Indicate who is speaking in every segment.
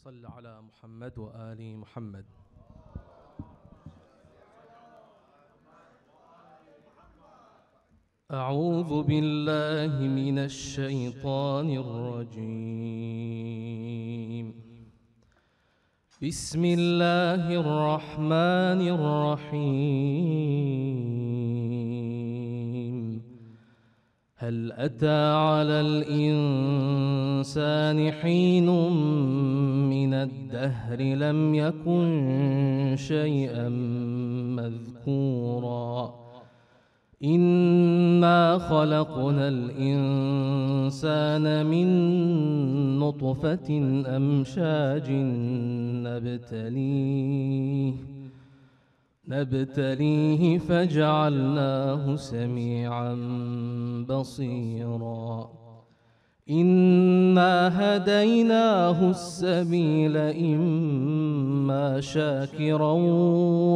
Speaker 1: صل على محمد وآل محمد. أعوذ بالله من الشيطان الرجيم. بسم الله الرحمن الرحيم. هل أتى على الإنسان حين من الدهر لم يكن شيئا مذكورا إنا خلقنا الإنسان من نطفة أمشاج نبتليه فجعلناه سميعا بصيرا إنا هديناه السبيل إما شاكرا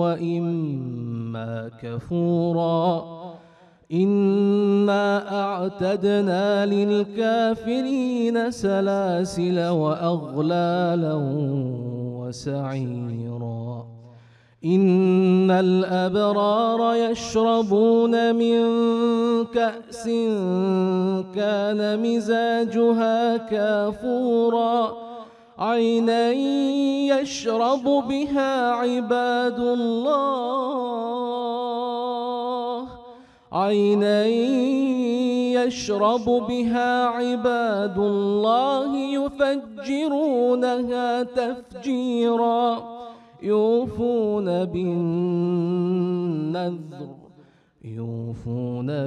Speaker 1: وإما كفورا إنا أعتدنا للكافرين سلاسل وأغلالا وسعيرا إن الأبرار يشربون من كأس كان مزاجها كافورا عينا يشرب بها عباد الله يفجرونها تفجيرا يوفون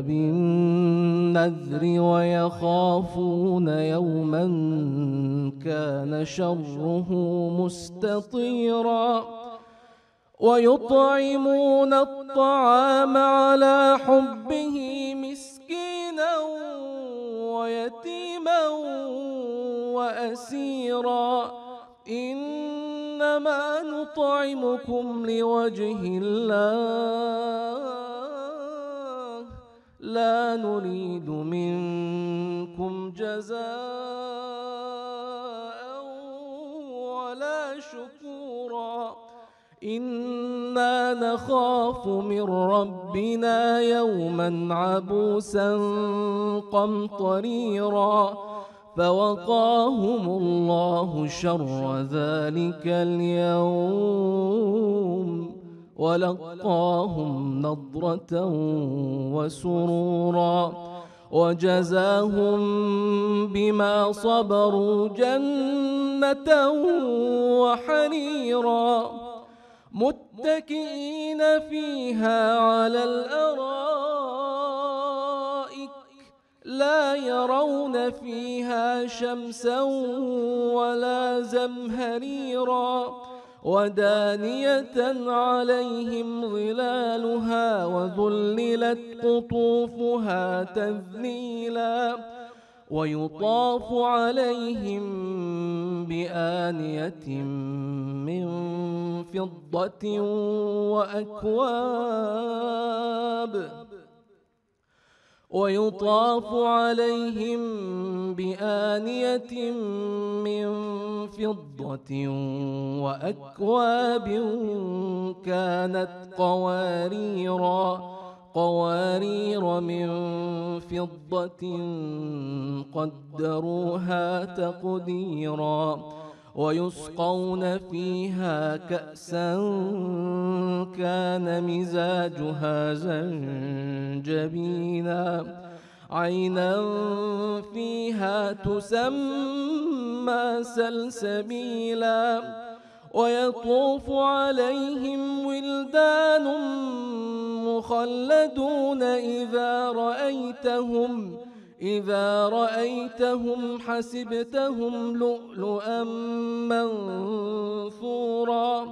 Speaker 1: بالنذر ويخافون يوما كان شره مستطيرا ويطعمون الطعام على حبه مسكينا ويتيما وأسيرا إنما نطعمكم لوجه الله لا نريد منكم جزاء ولا شكورا إنا نخاف من ربنا يوما عبوسا قمطريرا فوقاهم الله شر ذلك اليوم ولقاهم نضرة وسرورا وجزاهم بما صبروا جنة وحريرا متكئين فيها على الأرائك لا يرون فيها شمسا ولا زمهريرا ودانية عليهم ظلالها وذللت قطوفها تذليلا ويطاف عليهم بآنية من فضة وأكواب كانت قوارير من فضة قدروها تقديرا ويسقون فيها كأسا كان مزاجها زنجبيلا عينا فيها تسمى سلسبيلا ويطوف عليهم ولدان مخلدون إذا رأيتهم حسبتهم لؤلؤا منثورا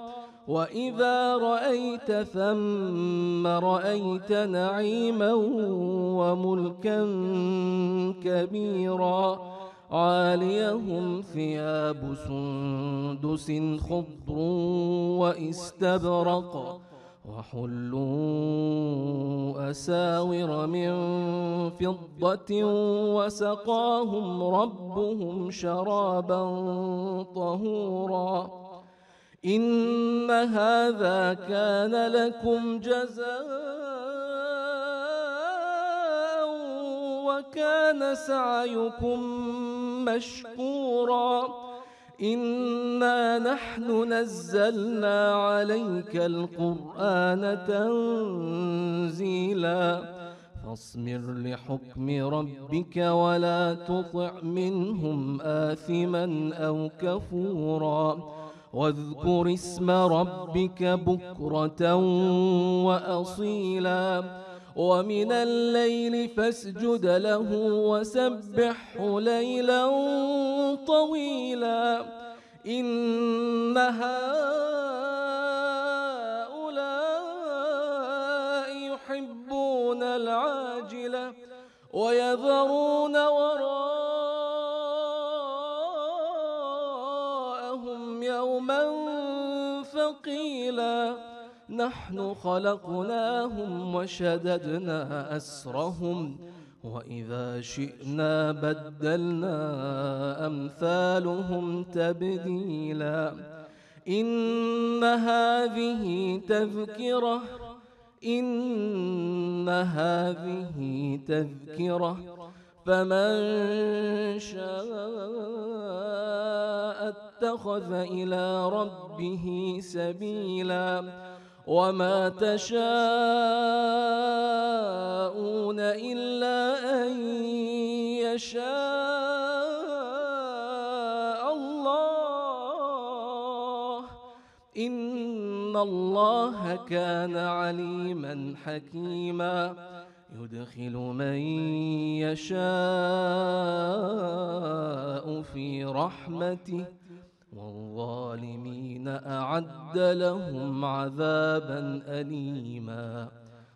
Speaker 1: وإذا رأيت ثم رأيت نعيما وملكا كبيرا عاليهم ثياب سندس خضر واستبرق وحلوا أساور من فضة وسقاهم ربهم شرابا طهورا إن هذا كان لكم جزاء وكان سعيكم مشكورا إنا نحن نزلنا عليك القرآن تنزيلا فاصبر لحكم ربك ولا تطع منهم آثما أو كفورا واذكر اسم ربك بكرة وأصيلا ومن الليل فاسجد له وسبحه ليلا طويلا إن هؤلاء يحبون العاجلة ويذرون وراءهم يوما ثقيلا نحن خلقناهم وشددنا أسرهم وإذا شئنا بدلنا أمثالهم تبديلا إن هذه تذكرة فمن شاء اتخذ إلى ربه سبيلا وما تشاءون إلا أن يشاء الله إن الله كان عليما حكيما يدخل من يشاء في رحمته والظالمين أعد لهم عذابا أليما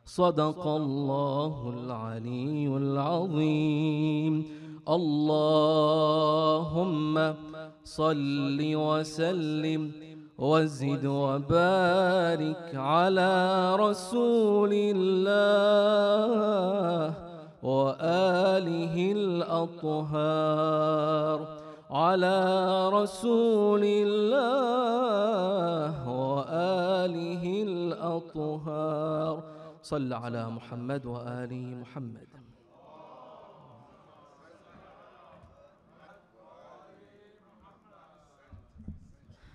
Speaker 1: صدق الله العلي العظيم اللهم صل وسلم وزد وبارك على رسول الله وآله الأطهار على رسول الله وآله الأطهار صل على محمد وآل محمد.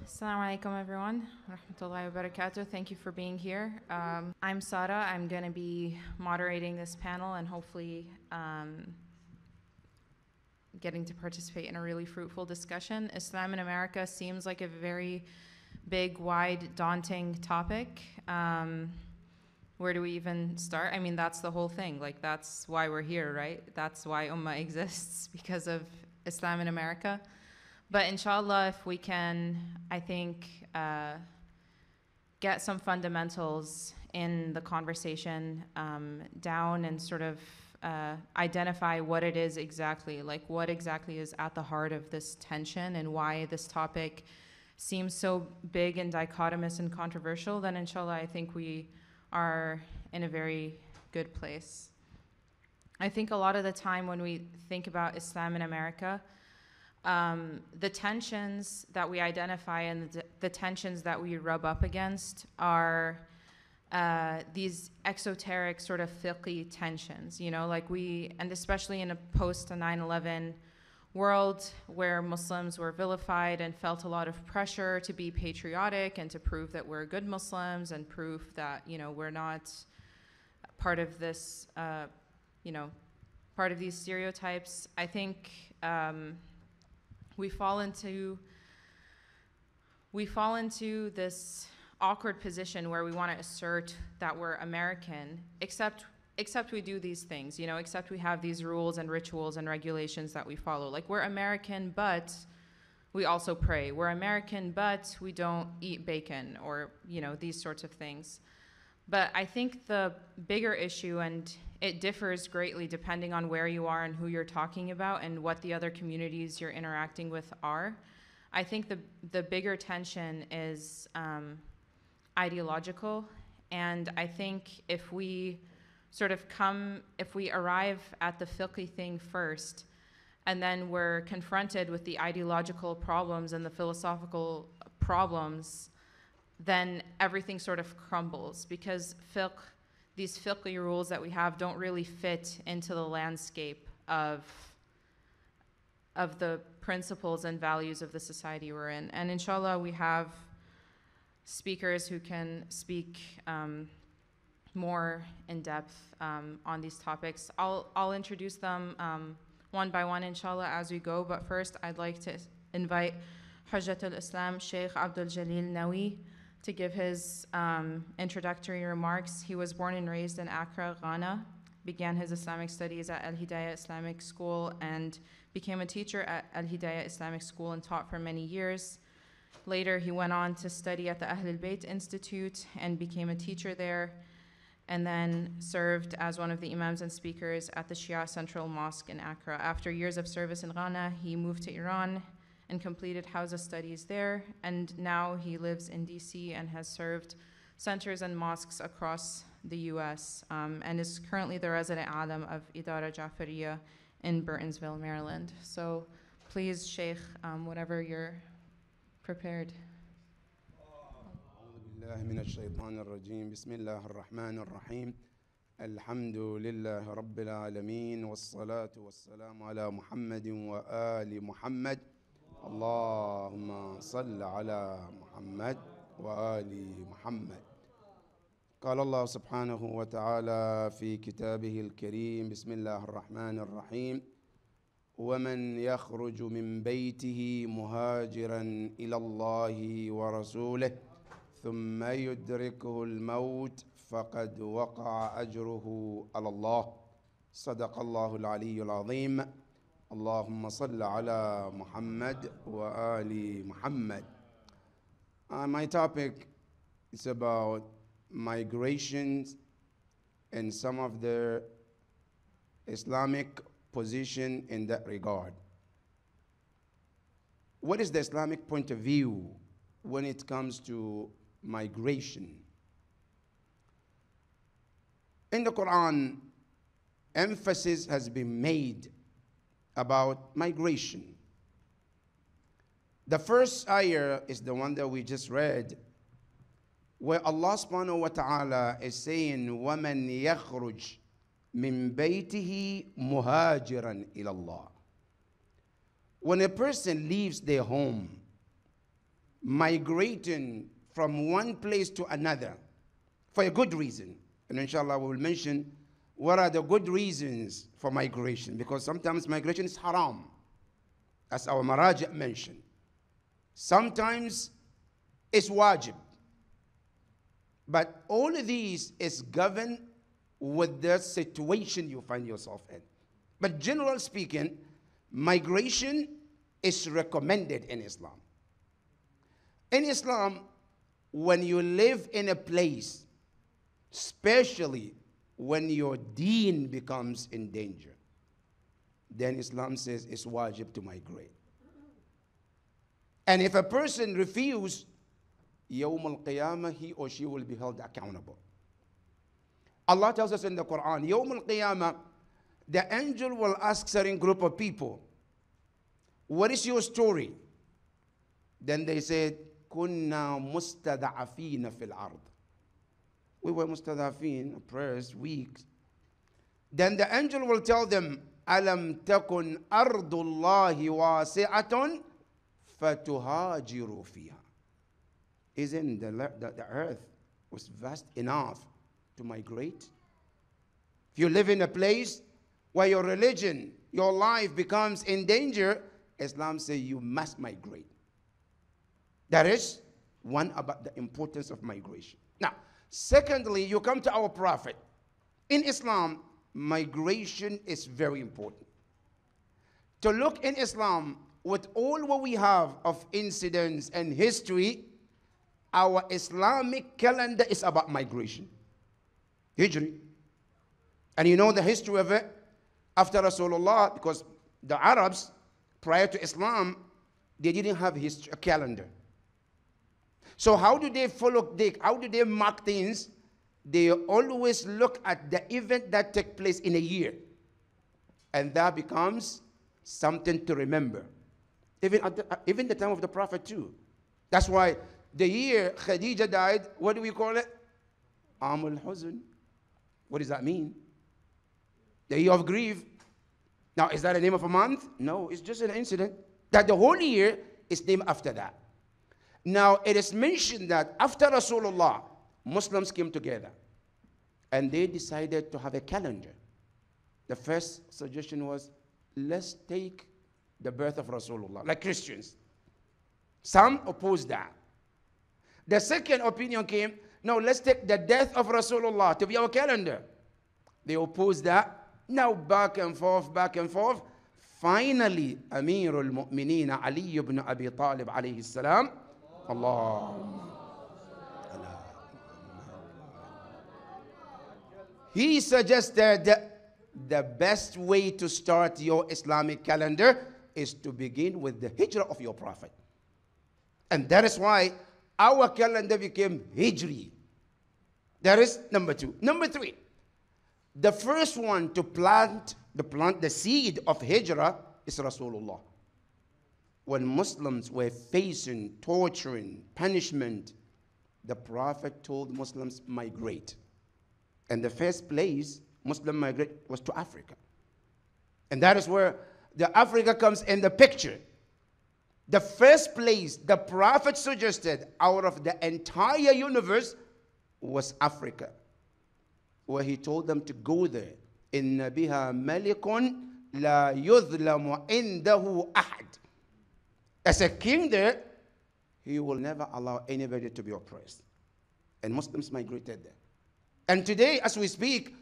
Speaker 2: Assalamu alaikum everyone, rahmatullahi wa barakatuh. Thank you for being here. I'm Sara. I'm going to be moderating this panel and hopefully getting to participate in a really fruitful discussion. Islam in America seems like a very big, wide, daunting topic. Where do we even start? I mean, that's the whole thing. Like, that's why we're here, right? That's why Ummah exists, because of Islam in America. But inshallah, if we can, I think, get some fundamentals in the conversation down and sort of identify what it is exactly, like what exactly is at the heart of this tension and why this topic seems so big and dichotomous and controversial, then inshallah I think we are in a very good place. I think a lot of the time when we think about Islam in America, the tensions that we identify and the tensions that we rub up against are these exoteric sort of fiqhi tensions, you know, like and especially in a post 9/11 world where Muslims were vilified and felt a lot of pressure to be patriotic and to prove that we're good Muslims and prove that, you know, we're not part of this, you know, part of these stereotypes. I think we fall into this awkward position where we want to assert that we're American, except we do these things, you know, except we have these rules and rituals and regulations that we follow. Like, we're American, but we also pray. We're American, but we don't eat bacon, or, you know, these sorts of things. But I think the bigger issue, and it differs greatly depending on where you are and who you're talking about and what the other communities you're interacting with are. I think the bigger tension is ideological And I think if we arrive at the fiqh thing first, and then we're confronted with the ideological problems and the philosophical problems, then everything sort of crumbles, because these fiqh rules that we have don't really fit into the landscape of the principles and values of the society we're in. And inshallah, we have speakers who can speak more in depth on these topics. I'll introduce them one by one, inshallah, as we go. But first, I'd like to invite Hujjat al-Islam, Sheikh Abdul Jalil Nawi, to give his introductory remarks. He was born and raised in Accra, Ghana, began his Islamic studies at Al-Hidayah Islamic School, and became a teacher at Al-Hidayah Islamic School and taught for many years. Later, he went on to study at the Ahl al-Bayt Institute and became a teacher there, and then served as one of the imams and speakers at the Shia Central Mosque in Accra. After years of service in Ghana, he moved to Iran and completed Hawza studies there, and now he lives in DC and has served centers and mosques across the US, and is currently the resident alim of Idara Jafariya in Burtonsville, Maryland. So please, Sheikh, whatever you're prepared.
Speaker 3: بالله من الشيطان الرجيم بسم الله الرحمن الرحيم الحمد لله رب العالمين والصلاة والسلام على محمد وآل محمد اللهم صل على محمد وآل محمد. قال الله سبحانه وتعالى في كتابه الكريم بسم الله الرحمن الرحيم ومن يخرج من بيته مهاجرا إلى الله ورسوله ثم يدركه الموت فقد وقع أجره على الله صدق الله العلي العظيم اللهم صل على محمد وآل محمد. My topic is about migrations and some of the Islamic position in that regard. What is the Islamic point of view when it comes to migration? In the Quran, emphasis has been made about migration. The first ayah is the one that we just read, where Allah subhanahu wa ta'ala is saying, وَمَنْ يَخْرُجْ مِنْ بَيْتِهِ مُهَاجِرًا إِلَى اللَّهِ. When a person leaves their home, migrating from one place to another for a good reason, and inshallah we will mention what are the good reasons for migration, because sometimes migration is haram, as our maraja mentioned. Sometimes it's wajib. But all of these is governed with the situation you find yourself in. But generally speaking, migration is recommended in Islam. In Islam, when you live in a place, especially when your deen becomes in danger, then Islam says it's wajib to migrate. And if a person refuses, Yawm al-Qiyamah, he or she will be held accountable. Allah tells us in the Quran, Yawm al-Qiyamah, the angel will ask certain group of people, what is your story? Then they said, Kunna mustada'afina fil ard. We were mustada'afin, oppressed, weak. Then the angel will tell them, Alam takun ardullahi wasi'atun fatuhajiru fiha. Isn't the earth was vast enough to migrate? If you live in a place where your religion, your life becomes in danger, Islam says you must migrate. That is one about the importance of migration. Now, secondly, you come to our Prophet. In Islam, migration is very important. To look in Islam, with all what we have of incidents and history, our Islamic calendar is about migration. Hijri. And you know the history of it after Rasulullah, because the Arabs, prior to Islam, they didn't have a calendar. So how do they follow, how do they mark things? they always look at the event that took place in a year. And that becomes something to remember. Even the time of the Prophet too. That's why the year Khadija died, what do we call it? Amul Huzn. What does that mean? The year of grief. Now, is that a name of a month? No, it's just an incident. That the whole year is named after that. Now, it is mentioned that after Rasulullah, Muslims came together and they decided to have a calendar. The first suggestion was, let's take the birth of Rasulullah, like Christians. Some opposed that. The second opinion came, no, let's take the death of Rasulullah to be our calendar. They opposed that. Now back and forth, back and forth. Finally, Amirul Mu'mineen Ali ibn Abi Talib alayhi salam, he suggested the best way to start your Islamic calendar is to begin with the hijrah of your Prophet. And that is why our calendar became Hijri. That is number two. Number three, the first one to plant the seed of Hijrah is Rasulullah. When Muslims were facing torturing, punishment, the Prophet told Muslims, migrate. And the first place Muslim migrate was to Africa. And that is where the Africa comes in the picture. The first place the Prophet suggested out of the entire universe was Africa, where he told them to go there. إِنَّ بِهَا مَلِكٌ لَا يُظْلَمُ عِنْدَهُ أَحَدٌ. As a king there, he will never allow anybody to be oppressed. And Muslims migrated there. And today, as we speak,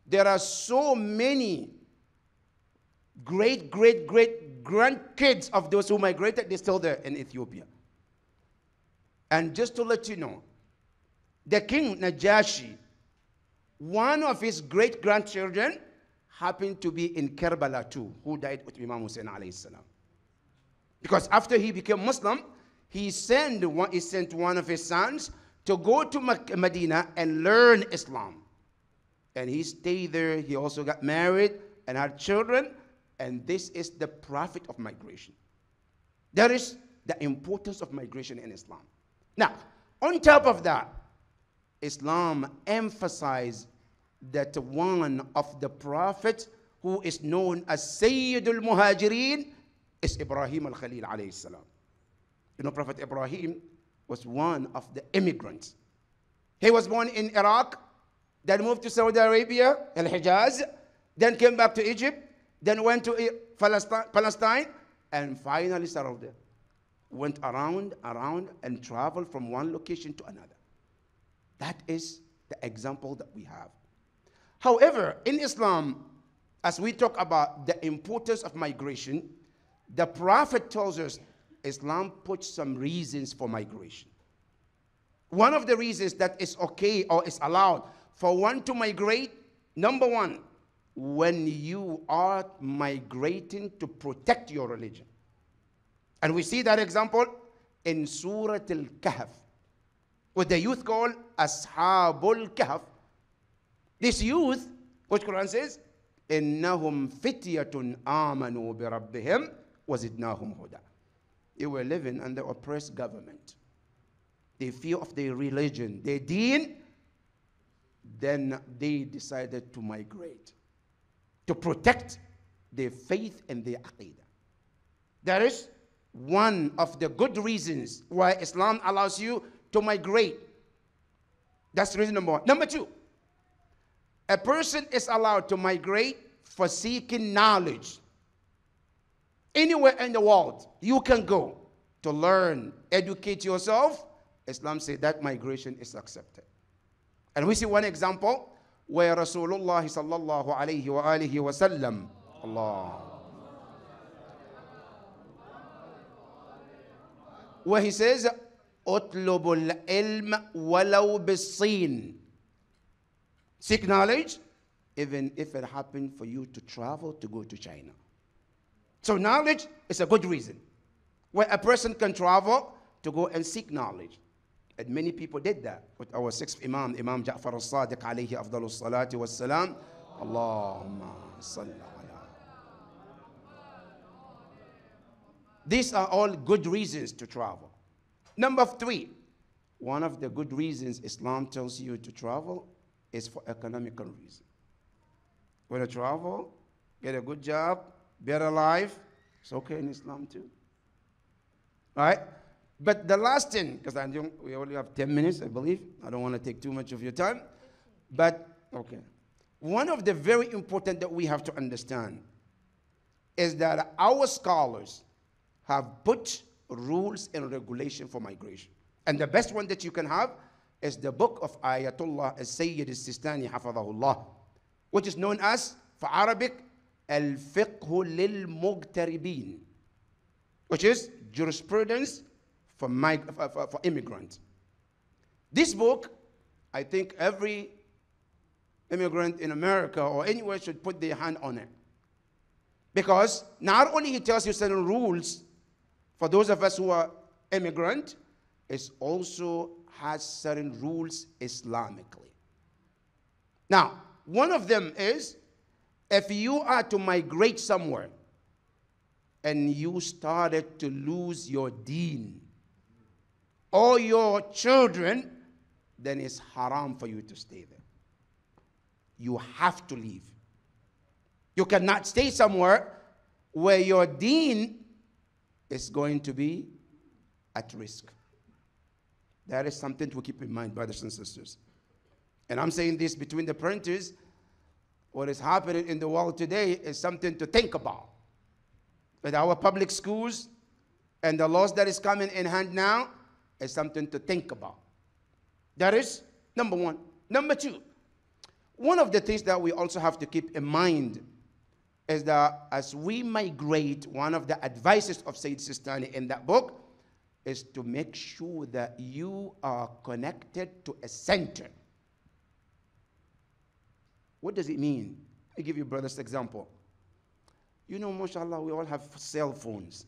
Speaker 3: there are so many great grandkids of those who migrated. They're still there in Ethiopia. And just to let you know, the king Najashi, one of his great-grandchildren happened to be in Karbala too, who died with Imam Hussein alayhi salam. Because after he became Muslim, he sent one of his sons to go to Medina and learn Islam. And he stayed there. He also got married and had children. And this is the profit of migration. That is the importance of migration in Islam. Now, on top of that, Islam emphasized that one of the prophets who is known as Sayyidul Muhajirin is Ibrahim al-Khalil alayhi salam. You know, Prophet Ibrahim was one of the immigrants. He was born in Iraq, then moved to Saudi Arabia, Al-Hijaz, then came back to Egypt, then went to Palestine, and finally settled there. Went around, and traveled from one location to another. That is the example that we have. However, in Islam, as we talk about the importance of migration, the Prophet tells us Islam puts some reasons for migration. One of the reasons that is okay or is allowed for one to migrate, number one, when you are migrating to protect your religion. And we see that example in Surah Al-Kahf, with the youth called Ashabul Kahf. This youth, which Quran says, إِنَّهُمْ فِتْيَةٌ آمَنُوا بِرَبِّهِمْ وَزِدْنَاهُمْ هُدًى. They were living under oppressed government. They fear of their religion, their deen. Then they decided to migrate to protect their faith and their aqidah. That is one of the good reasons why Islam allows you to migrate. That's reason number one. Number two, a person is allowed to migrate for seeking knowledge. Anywhere in the world you can go to learn, educate yourself, Islam says that migration is accepted. And we see one example where Rasulullah sallallahu alayhi wa alihi wa sallam, where he says, "Utlubul ilm walau bis-Sin." Seek knowledge, even if it happened for you to travel to go to China. So knowledge is a good reason where a person can travel to go and seek knowledge. And many people did that with our sixth Imam, Imam Ja'far al-Sadiq alayhi afdalu salati was salam. Allahumma salli ala. These are all good reasons to travel. Number 3, one of the good reasons Islam tells you to travel is for economical reasons. Want to travel, get a good job, better life, it's okay in Islam too. All right? But the last thing, because we only have 10 minutes, I believe. I don't want to take too much of your time. But, okay. One of the very important that we have to understand is that our scholars have put rules and regulation for migration. And the best one that you can have is the book of Ayatollah al-Sayyid al-Sistani, hafadhahullah, which is known as, for Arabic, Al-Fiqh lil-Mughtaribin, which is jurisprudence for immigrants. This book, I think every immigrant in America or anywhere should put their hand on it. Because not only he tells you certain rules for those of us who are immigrant, it also has certain rules Islamically. Now, one of them is, if you are to migrate somewhere and you started to lose your deen or your children, then it's haram for you to stay there. You have to leave. You cannot stay somewhere where your deen is going to be at risk. That is something to keep in mind, brothers and sisters. And I'm saying this between the printers. What is happening in the world today is something to think about. With our public schools and the laws that is coming in hand now is something to think about. That is number 1. Number 2, one of the things that we also have to keep in mind is that as we migrate, one of the advices of Sayyid Sistani in that book is to make sure that you are connected to a center. What does it mean? Let me give you brother's example. You know, mashallah, we all have cell phones.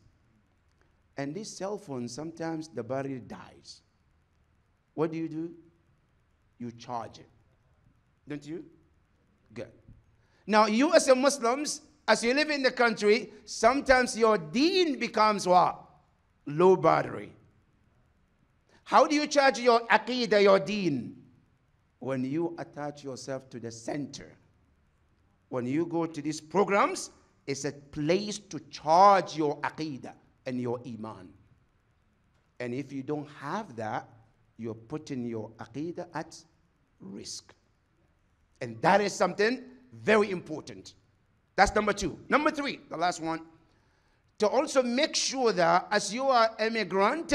Speaker 3: And these cell phones, sometimes the battery dies. What do? You charge it. Don't you? Good. Now, you as a Muslims, as you live in the country, sometimes your deen becomes what? Low battery. How do you charge your aqidah, your deen? When you attach yourself to the center. When you go to these programs, it's a place to charge your aqidah and your iman. And if you don't have that, you're putting your aqidah at risk. And that is something very important. That's number 2. Number 3, the last one, to also make sure that as you are immigrant,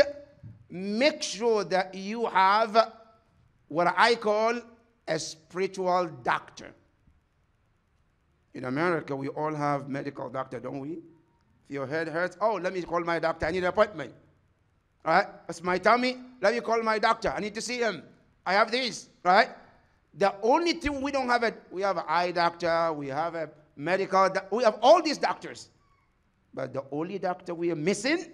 Speaker 3: make sure that you have what I call a spiritual doctor. In America, we all have medical doctor, don't we? If your head hurts, oh, let me call my doctor, I need an appointment. All right, it's my tummy, let me call my doctor, I need to see him. I have this, right? The only thing we don't have we have an eye doctor, we have a medical, we have all these doctors. But the only doctor we are missing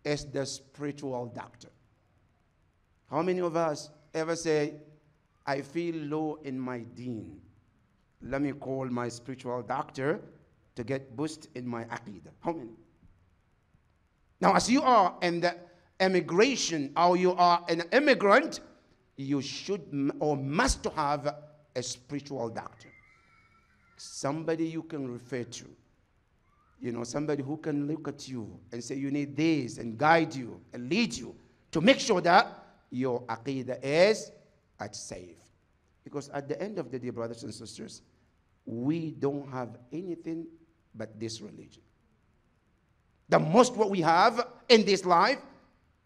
Speaker 3: is the spiritual doctor. How many of us ever say, I feel low in my deen? Let me call my spiritual doctor to get boost in my aqidah. How many? Now, as you are in the immigration, or you are an immigrant, you should or must have a spiritual doctor. Somebody you can refer to. You know, somebody who can look at you and say you need this and guide you and lead you to make sure that your aqidah is at safe. Because at the end of the day, brothers and sisters, we don't have anything but this religion. The most what we have in this life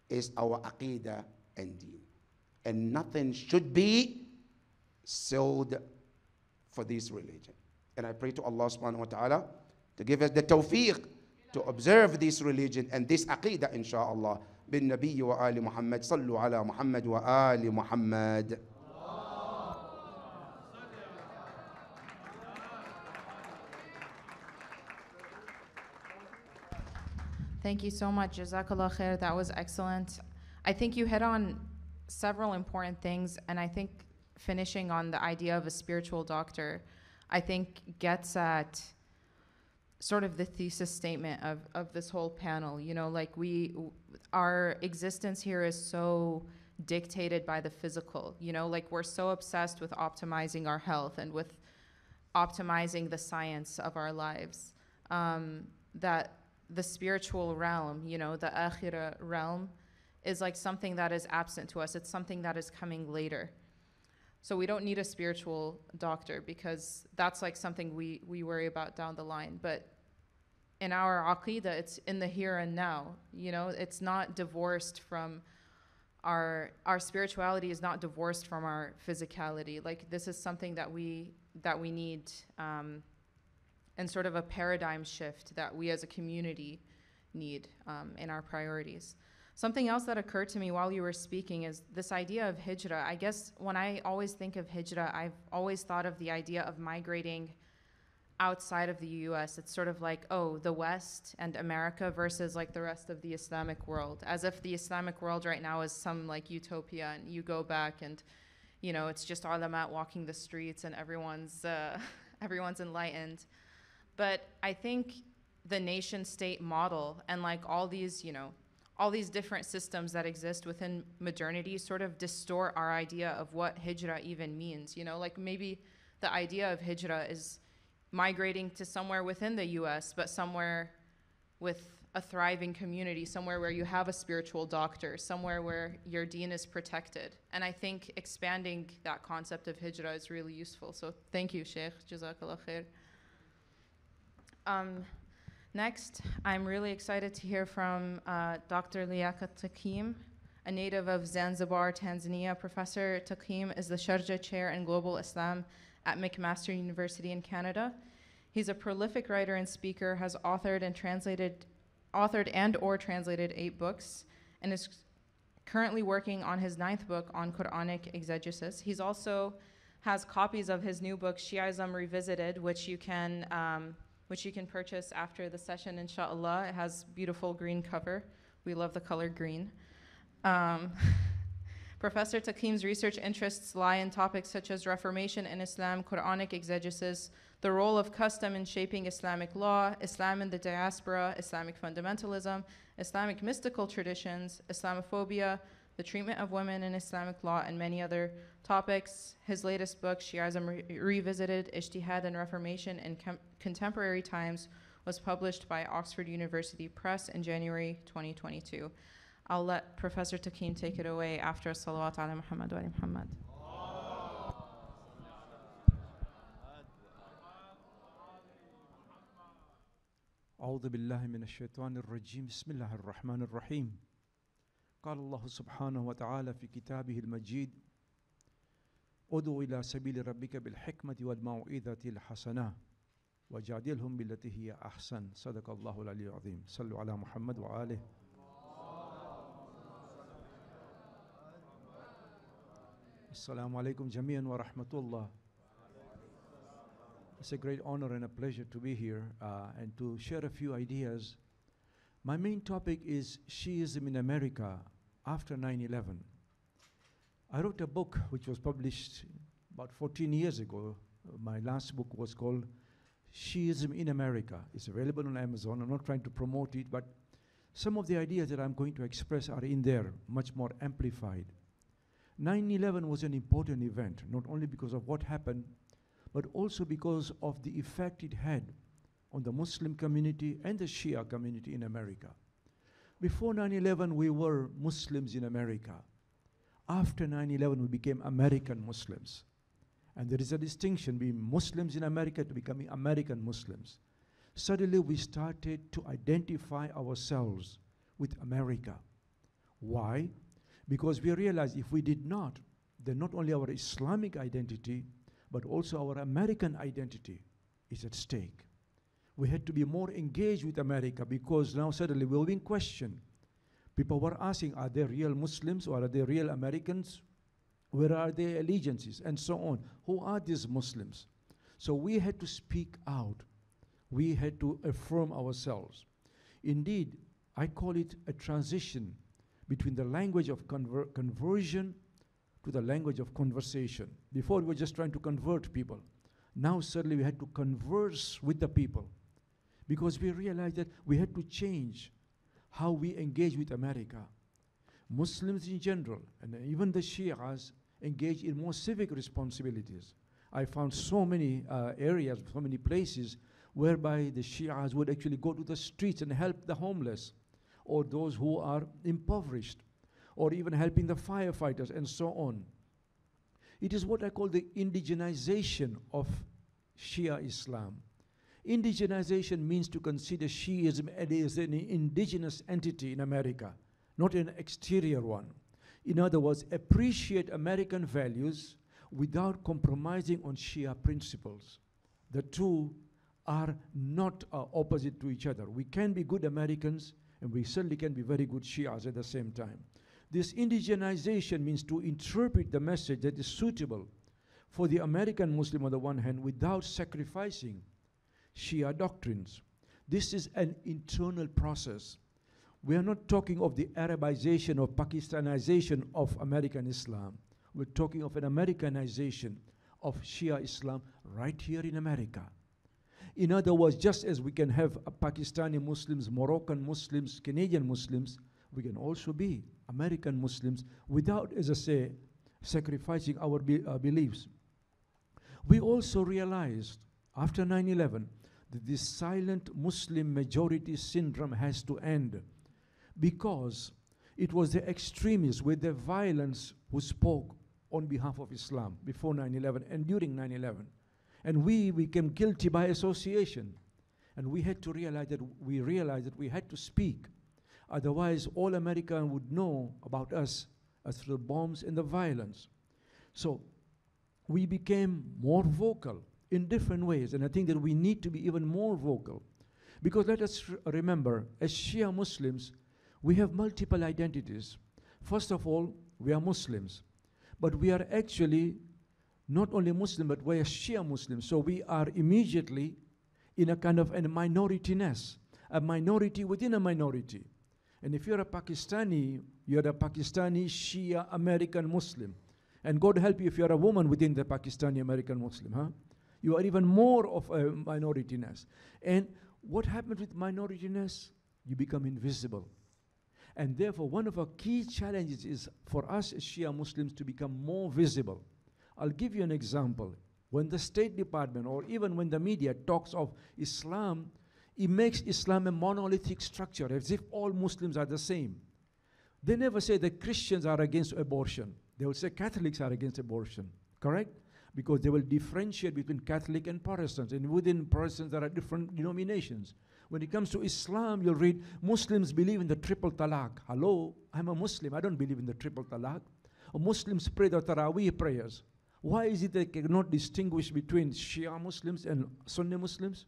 Speaker 3: is our aqidah and deen. And nothing should be sold for this religion. And I pray to Allah subhanahu wa ta'ala to give us the tawfiq to observe this religion and this aqidah, inshaAllah. Bin Nabi wa Ali Muhammad, sallu ala Muhammad wa Ali Muhammad.
Speaker 2: Thank you so much. Jazakallah khair. That was excellent. I think you hit on several important things, and I think finishing on the idea of a spiritual doctor, I think gets at sort of the thesis statement of this whole panel. You know, like our existence here is so dictated by the physical, you know, like we're so obsessed with optimizing our health and with optimizing the science of our lives, that the spiritual realm, you know, the akhirah realm, is like something that is absent to us. It's something that is coming later. So we don't need a spiritual doctor because that's like something we worry about down the line. But in our aqidah, it's in the here and now. You know, it's not divorced from our spirituality is not divorced from our physicality. Like this is something that we need, and sort of a paradigm shift that we as a community need in our priorities. Something else that occurred to me while you were speaking is this idea of hijrah. I guess when I always think of hijrah, I've always thought of the idea of migrating outside of the US. It's sort of like, oh, the West and America versus like the rest of the Islamic world, as if the Islamic world right now is some like utopia, and you go back and, you know, it's just ulama walking the streets and everyone's enlightened. But I think the nation state model and like all these, you know, all these different systems that exist within modernity sort of distort our idea of what hijrah even means. You know, like maybe the idea of hijrah is migrating to somewhere within the US, but somewhere with a thriving community, somewhere where you have a spiritual doctor, somewhere where your deen is protected. And I think expanding that concept of hijrah is really useful. So thank you, Sheikh. Jazakallah khair. Next, I'm really excited to hear from Dr. Liaquat Taqim, a native of Zanzibar, Tanzania. Professor Taqim is the Sharjah Chair in Global Islam at McMaster University in Canada. He's a prolific writer and speaker, has authored and or translated 8 books, and is currently working on his 9th book on Quranic exegesis. He's also has copies of his new book, Shi'ism Revisited, which you can purchase after the session, inshallah. It has beautiful green cover. We love the color green. Professor Taqim's research interests lie in topics such as Reformation in Islam, Quranic exegesis, the role of custom in shaping Islamic law, Islam in the diaspora, Islamic fundamentalism, Islamic mystical traditions, Islamophobia, the treatment of women in Islamic law, and many other topics. His latest book, Shi'ism Revisited, Ijtihad and Reformation in Contemporary Times, was published by Oxford University Press in January 2022. I'll let Professor Taqim take it away after salawat ala Muhammad wa ali Muhammad.
Speaker 4: أعوذ بالله من الشيطان الرجيم بسم الله الرحمن الرحيم قال الله سبحانه وتعالى في كتابه المجيد ادعو إلى سبيل ربك بالحكمة والموعظة الحسنة وجادلهم بالتي هي أحسن صدق الله العلي العظيم صلوا على محمد وآله. Assalamu alaikum jami'an wa rahmatullah. It's a great honor and a pleasure to be here and to share a few ideas. My main topic is Shiism in America after 9/11. I wrote a book which was published about 14 years ago. My last book was called Shiism in America. It's available on Amazon. I'm not trying to promote it, but some of the ideas that I'm going to express are in there, much more amplified. 9/11 was an important event, not only because of what happened, but also because of the effect it had on the Muslim community and the Shia community in America. Before 9/11, we were Muslims in America. After 9/11, we became American Muslims. And there is a distinction between Muslims in America to becoming American Muslims. Suddenly, we started to identify ourselves with America. Why? Because we realized if we did not, then not only our Islamic identity, but also our American identity is at stake. We had to be more engaged with America because now suddenly we were being questioned. People were asking, are they real Muslims or are they real Americans? Where are their allegiances? And so on. Who are these Muslims? So we had to speak out. We had to affirm ourselves. Indeed, I call it a transition between the language of conversion to the language of conversation. Before we were just trying to convert people. Now suddenly we had to converse with the people because we realized that we had to change how we engage with America. Muslims in general, and even the Shias, engage in more civic responsibilities. I found so many areas, so many places whereby the Shias would actually go to the streets and help the homeless or those who are impoverished, or even helping the firefighters and so on. It is what I call the indigenization of Shia Islam. Indigenization means to consider Shiism as an indigenous entity in America, not an exterior one. In other words, appreciate American values without compromising on Shia principles. The two are not opposite to each other. We can be good Americans, and we certainly can be very good Shias at the same time. This indigenization means to interpret the message that is suitable for the American Muslim on the one hand without sacrificing Shia doctrines. This is an internal process. We are not talking of the Arabization or Pakistanization of American Islam. We're talking of an Americanization of Shia Islam right here in America. In other words, just as we can have Pakistani Muslims, Moroccan Muslims, Canadian Muslims, we can also be American Muslims without, as I say, sacrificing our beliefs. We also realized after 9/11 that this silent Muslim majority syndrome has to end, because it was the extremists with their violence who spoke on behalf of Islam before 9/11 and during 9/11. And we became guilty by association. And we had to realize that we had to speak. Otherwise, all America would know about us as through the bombs and the violence. So we became more vocal in different ways. And I think that we need to be even more vocal. Because let us remember, as Shia Muslims, we have multiple identities. First of all, we are Muslims. But we are actually not only Muslim, but we are Shia Muslims. So we are immediately in a kind of a minorityness, a minority within a minority. And if you're a Pakistani, you're a Pakistani Shia American Muslim. And God help you if you're a woman within the Pakistani American Muslim, huh? You are even more of a minorityness. And what happens with minorityness? You become invisible. And therefore, one of our key challenges is for us as Shia Muslims to become more visible. I'll give you an example. When the State Department or even when the media talks of Islam, it makes Islam a monolithic structure, as if all Muslims are the same. They never say that Christians are against abortion. They will say Catholics are against abortion, correct? Because they will differentiate between Catholic and Protestants. And within Protestants, there are different denominations. When it comes to Islam, you'll read Muslims believe in the triple talaq. Hello, I'm a Muslim. I don't believe in the triple talaq. Or Muslims pray the Taraweeh prayers. Why is it they cannot distinguish between Shia Muslims and Sunni Muslims?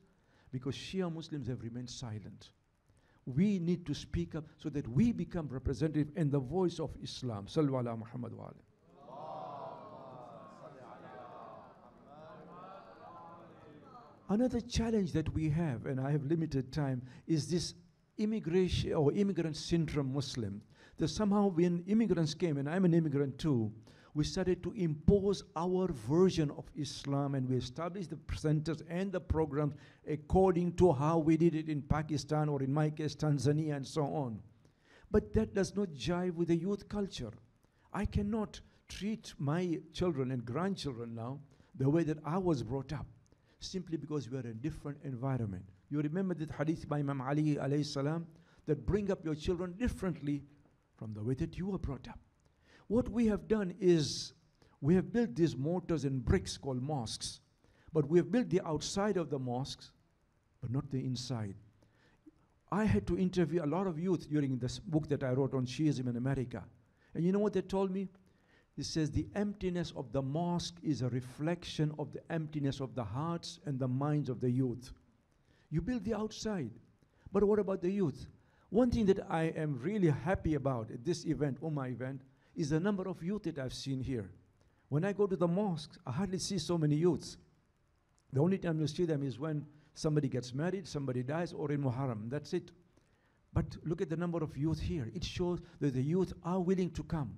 Speaker 4: Because Shia Muslims have remained silent. We need to speak up so that we become representative and the voice of Islam. Sallu ala Muhammad wa alayhi. Another challenge that we have, and I have limited time, is this immigration or immigrant syndrome Muslim. That somehow when immigrants came, and I'm an immigrant too, we started to impose our version of Islam, and we established the centers and the programs according to how we did it in Pakistan, or in my case, Tanzania, and so on. But that does not jive with the youth culture. I cannot treat my children and grandchildren now the way that I was brought up, simply because we are in a different environment. You remember that hadith by Imam Ali alayhi salam, that bring up your children differently from the way that you were brought up. What we have done is we have built these mortars and bricks called mosques, but we have built the outside of the mosques, but not the inside. I had to interview a lot of youth during this book that I wrote on Shiism in America. And you know what they told me? It says the emptiness of the mosque is a reflection of the emptiness of the hearts and the minds of the youth. You build the outside, but what about the youth? One thing that I am really happy about at this event, Ummah event, is the number of youth that I've seen here. When I go to the mosques, I hardly see so many youths. The only time you see them is when somebody gets married, somebody dies, or in Muharram. That's it. But look at the number of youth here. It shows that the youth are willing to come,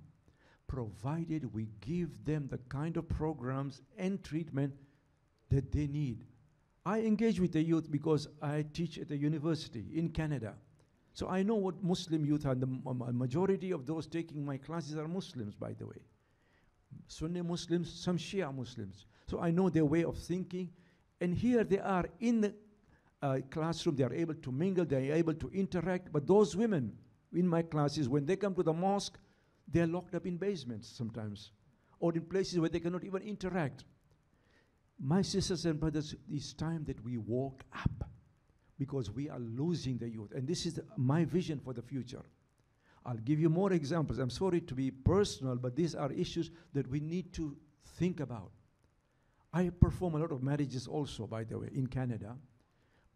Speaker 4: provided we give them the kind of programs and treatment that they need. I engage with the youth because I teach at a university in Canada. So I know what Muslim youth are. The majority of those taking my classes are Muslims, by the way. Sunni Muslims, some Shia Muslims. So I know their way of thinking. And here they are in the classroom. They are able to mingle. They are able to interact. But those women in my classes, when they come to the mosque, they are locked up in basements sometimes, or in places where they cannot even interact. My sisters and brothers, it's time that we woke up, because we are losing the youth. And this is my vision for the future. I'll give you more examples. I'm sorry to be personal, but these are issues that we need to think about. I perform a lot of marriages also, by the way, in Canada.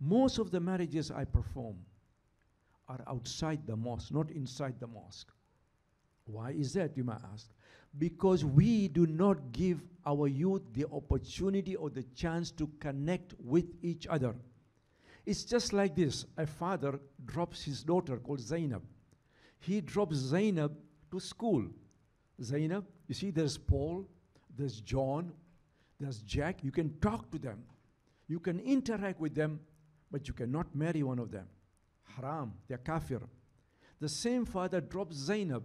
Speaker 4: Most of the marriages I perform are outside the mosque, not inside the mosque. Why is that, you might ask? Because we do not give our youth the opportunity or the chance to connect with each other. It's just like this. A father drops his daughter called Zainab. He drops Zainab to school. Zainab, you see, there's Paul, there's John, there's Jack. You can talk to them. You can interact with them, but you cannot marry one of them. Haram, they're kafir. The same father drops Zainab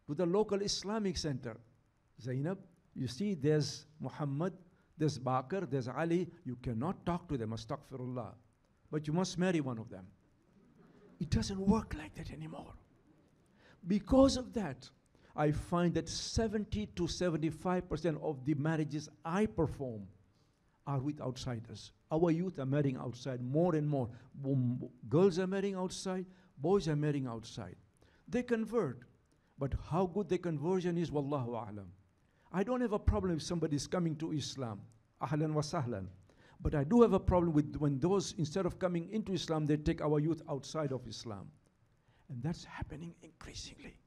Speaker 4: to the local Islamic center. Zainab, you see, there's Muhammad, there's Bakr, there's Ali. You cannot talk to them, astaghfirullah. But you must marry one of them. It doesn't work like that anymore. Because of that, I find that 70 to 75% of the marriages I perform are with outsiders. Our youth are marrying outside more and more. Girls are marrying outside, boys are marrying outside. They convert, but how good the conversion is, wallahu a'lam. I don't have a problem if somebody is coming to Islam, ahlan wa sahlan. But I do have a problem with when those, instead of coming into Islam, they take our youth outside of Islam. And that's happening increasingly,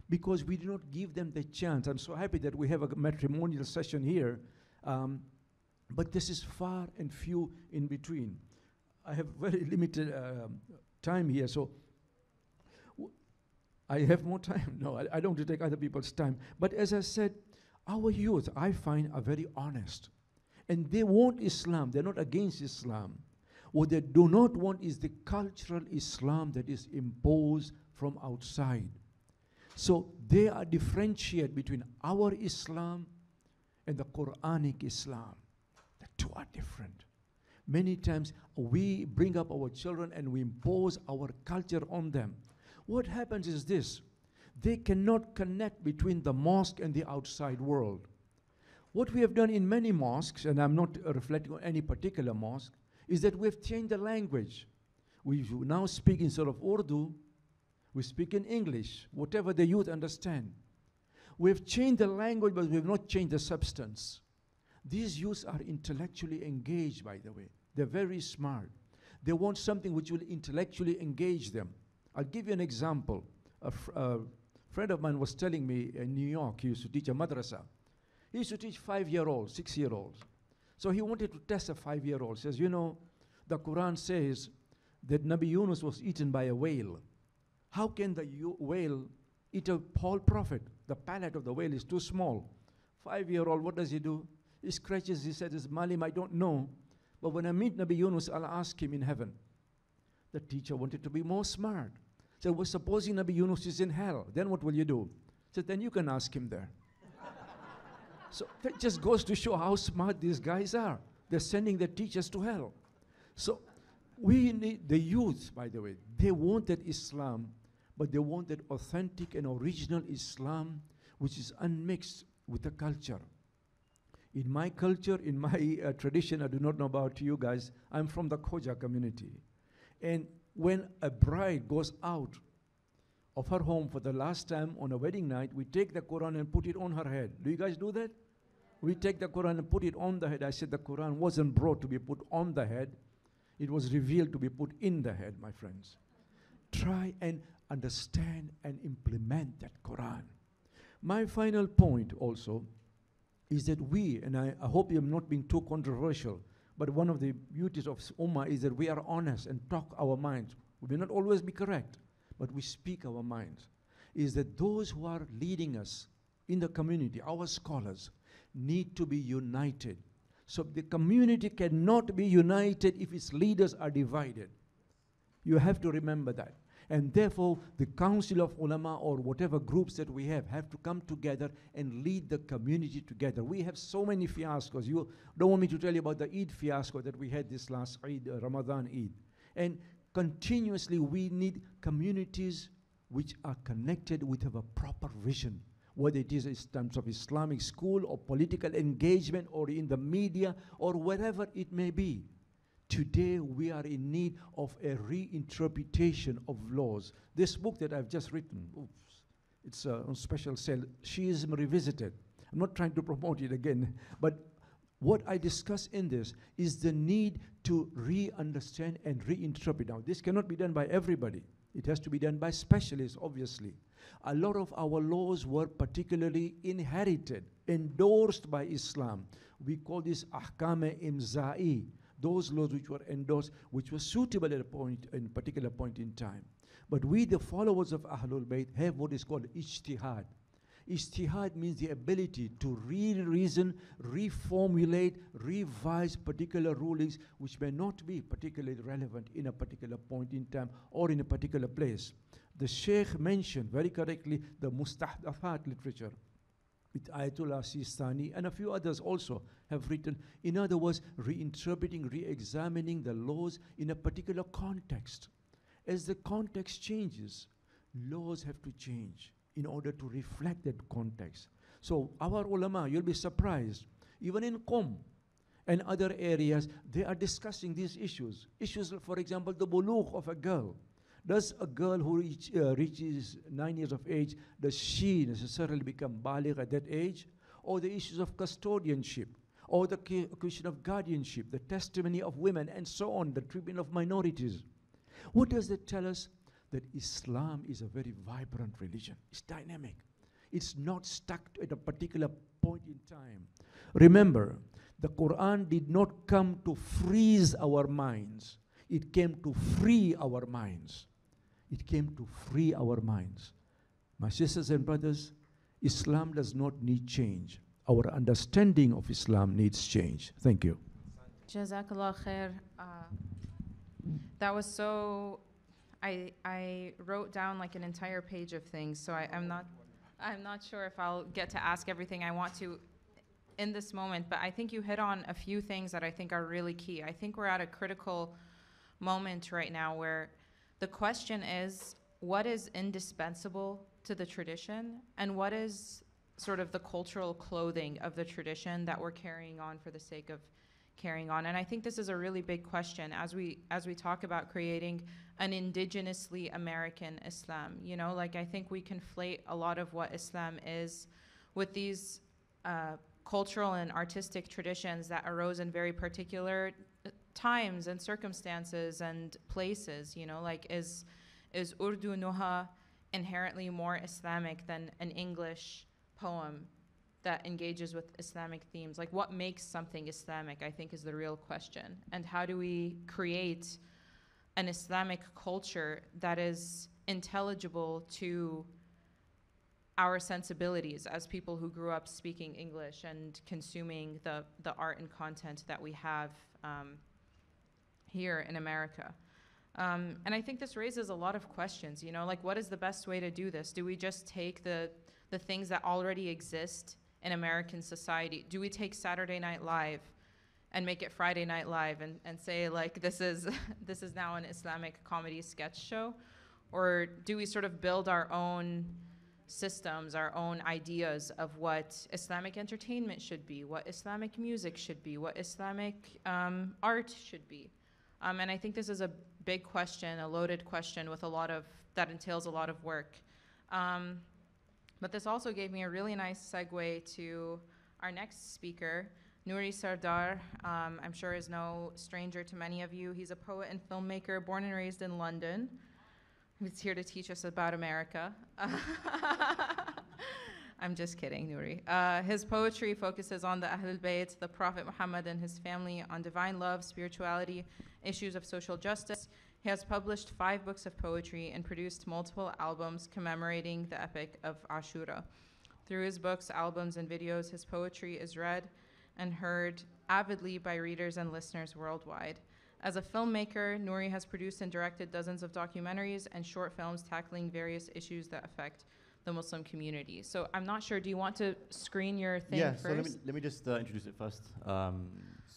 Speaker 4: because we do not give them the chance. I'm so happy that we have a matrimonial session here, but this is far and few in between. I have very limited time here, so I have more time. No, I don't want to take other people's time. But as I said, our youth, I find, are very honest. And they want Islam. They're not against Islam. What they do not want is the cultural Islam that is imposed from outside. So they are differentiate between our Islam and the Quranic Islam. The two are different. Many times we bring up our children and we impose our culture on them. What happens is this: they cannot connect between the mosque and the outside world. What we have done in many mosques, and I'm not reflecting on any particular mosque, is that we've changed the language. We now speak, instead of Urdu, we speak in English, whatever the youth understand. We've changed the language, but we've not changed the substance. These youths are intellectually engaged, by the way. They're very smart. They want something which will intellectually engage them. I'll give you an example. A friend of mine was telling me in New York, he used to teach a madrasa. He used to teach 5-year-olds, 6-year-olds. So he wanted to test a 5-year-old. He says, you know, the Quran says that Nabi Yunus was eaten by a whale. How can the whale eat a whole prophet? The palate of the whale is too small. 5-year-old, what does he do? He scratches his head, says, Malim, I don't know. But when I meet Nabi Yunus, I'll ask him in heaven. The teacher wanted to be more smart. So well, supposing Nabi Yunus is in hell, then what will you do? So then you can ask him there. So that just goes to show how smart these guys are. They're sending their teachers to hell. So we need the youth, by the way. They want that Islam, but they want that authentic and original Islam, which is unmixed with the culture. In my culture, in my tradition, I do not know about you guys, I'm from the Khoja community. And when a bride goes out of her home for the last time on a wedding night, we take the Quran and put it on her head. Do you guys do that? We take the Quran and put it on the head. I said the Quran wasn't brought to be put on the head. It was revealed to be put in the head, my friends. Try and understand and implement that Quran. My final point also is that we, and I hope I'm not being too controversial, but one of the beauties of Ummah is that we are honest and talk our minds. We may not always be correct, but we speak our minds. Is that those who are leading us in the community, our scholars, need to be united. So the community cannot be united if its leaders are divided. You have to remember that. And therefore, the Council of Ulama or whatever groups that we have to come together and lead the community together. We have so many fiascos. You don't want me to tell you about the Eid fiasco that we had this last Eid, Ramadan Eid. And continuously, we need communities which are connected with a proper vision, whether it is in terms of Islamic school or political engagement or in the media or wherever it may be. Today we are in need of a reinterpretation of laws. This book that I've just written, it's on special sale, Shiism Revisited. I'm not trying to promote it again, but what I discuss in this is the need to re-understand and reinterpret. Now, this cannot be done by everybody. It has to be done by specialists, obviously. A lot of our laws were particularly inherited, endorsed by Islam. We call this ahkam imza'i, those laws which were endorsed, which were suitable at a particular point in time. But we, the followers of Ahlul Bayt, have what is called ijtihad. Ijtihad means the ability to re-reason, reformulate, revise particular rulings which may not be particularly relevant in a particular point in time or in a particular place. The Sheikh mentioned very correctly the Mustahdafat literature, with Ayatollah Sistani and a few others also have written. In other words, reinterpreting, re-examining the laws in a particular context. As the context changes, laws have to change in order to reflect that context. So our ulama, you'll be surprised, even in Qom and other areas, they are discussing these issues. Issues, for example, the bulugh of a girl. Does a girl who reaches 9 years of age, does she necessarily become baligh at that age? Or the issues of custodianship, or the question of guardianship, the testimony of women, and so on, the treatment of minorities. What does that tell us? That Islam is a very vibrant religion. It's dynamic. It's not stuck at a particular point in time. Remember, the Quran did not come to freeze our minds. It came to free our minds. It came to free our minds. My sisters and brothers, Islam does not need change. Our understanding of Islam needs change. Thank you.
Speaker 2: Jazakallah khair. That was so. I wrote down like an entire page of things, so I'm not sure if I'll get to ask everything I want to in this moment, but I think you hit on a few things that I think are really key. I think we're at a critical moment right now where the question is, what is indispensable to the tradition and what is sort of the cultural clothing of the tradition that we're carrying on for the sake of carrying on? And I think this is a really big question as we talk about creating an indigenously American Islam. You know, like I think we conflate a lot of what Islam is with these cultural and artistic traditions that arose in very particular times and circumstances and places. You know, like is Urdu Nuha inherently more Islamic than an English poem that engages with Islamic themes? Like, what makes something Islamic, I think, is the real question. And how do we create an Islamic culture that is intelligible to our sensibilities as people who grew up speaking English and consuming the art and content that we have here in America? And I think this raises a lot of questions, you know, like what is the best way to do this? Do we just take the things that already exist in American society? Do we take Saturday Night Live and make it Friday Night Live and say like this is now an Islamic comedy sketch show? Or do we sort of build our own systems, our own ideas of what Islamic entertainment should be, what Islamic music should be, what Islamic art should be? And I think this is a big question, a loaded question with that entails a lot of work. But this also gave me a really nice segue to our next speaker, Nouri Sardar. I'm sure is no stranger to many of you. He's a poet and filmmaker born and raised in London. He's here to teach us about America. I'm just kidding, Nouri. His poetry focuses on the Ahlul Bayt, the Prophet Muhammad and his family, on divine love, spirituality, issues of social justice. He has published 5 books of poetry and produced multiple albums commemorating the epic of Ashura. Through his books, albums, and videos, his poetry is read and heard avidly by readers and listeners worldwide. As a filmmaker, Nouri has produced and directed dozens of documentaries and short films tackling various issues that affect the Muslim community. So I'm not sure, do you want to screen your thing
Speaker 5: Yeah,
Speaker 2: first?
Speaker 5: so let me just introduce it first.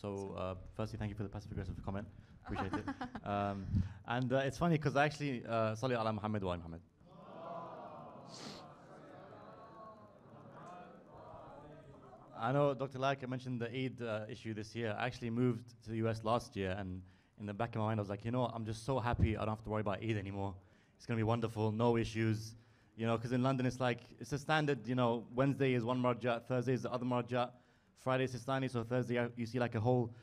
Speaker 5: Firstly, thank you for the passive-aggressive comment. Appreciate it. And it's funny because I actually, Salli ala Muhammad wa Muhammad. I know Dr. Laika mentioned the Eid issue this year. I actually moved to the US last year, and in the back of my mind, I was like, you know what, I'm just so happy I don't have to worry about Eid anymore. It's going to be wonderful, no issues. You know, because in London, it's like, it's a standard, you know, Wednesday is one marja, Thursday is the other marja, Friday is Sistani, so Thursday you see like a whole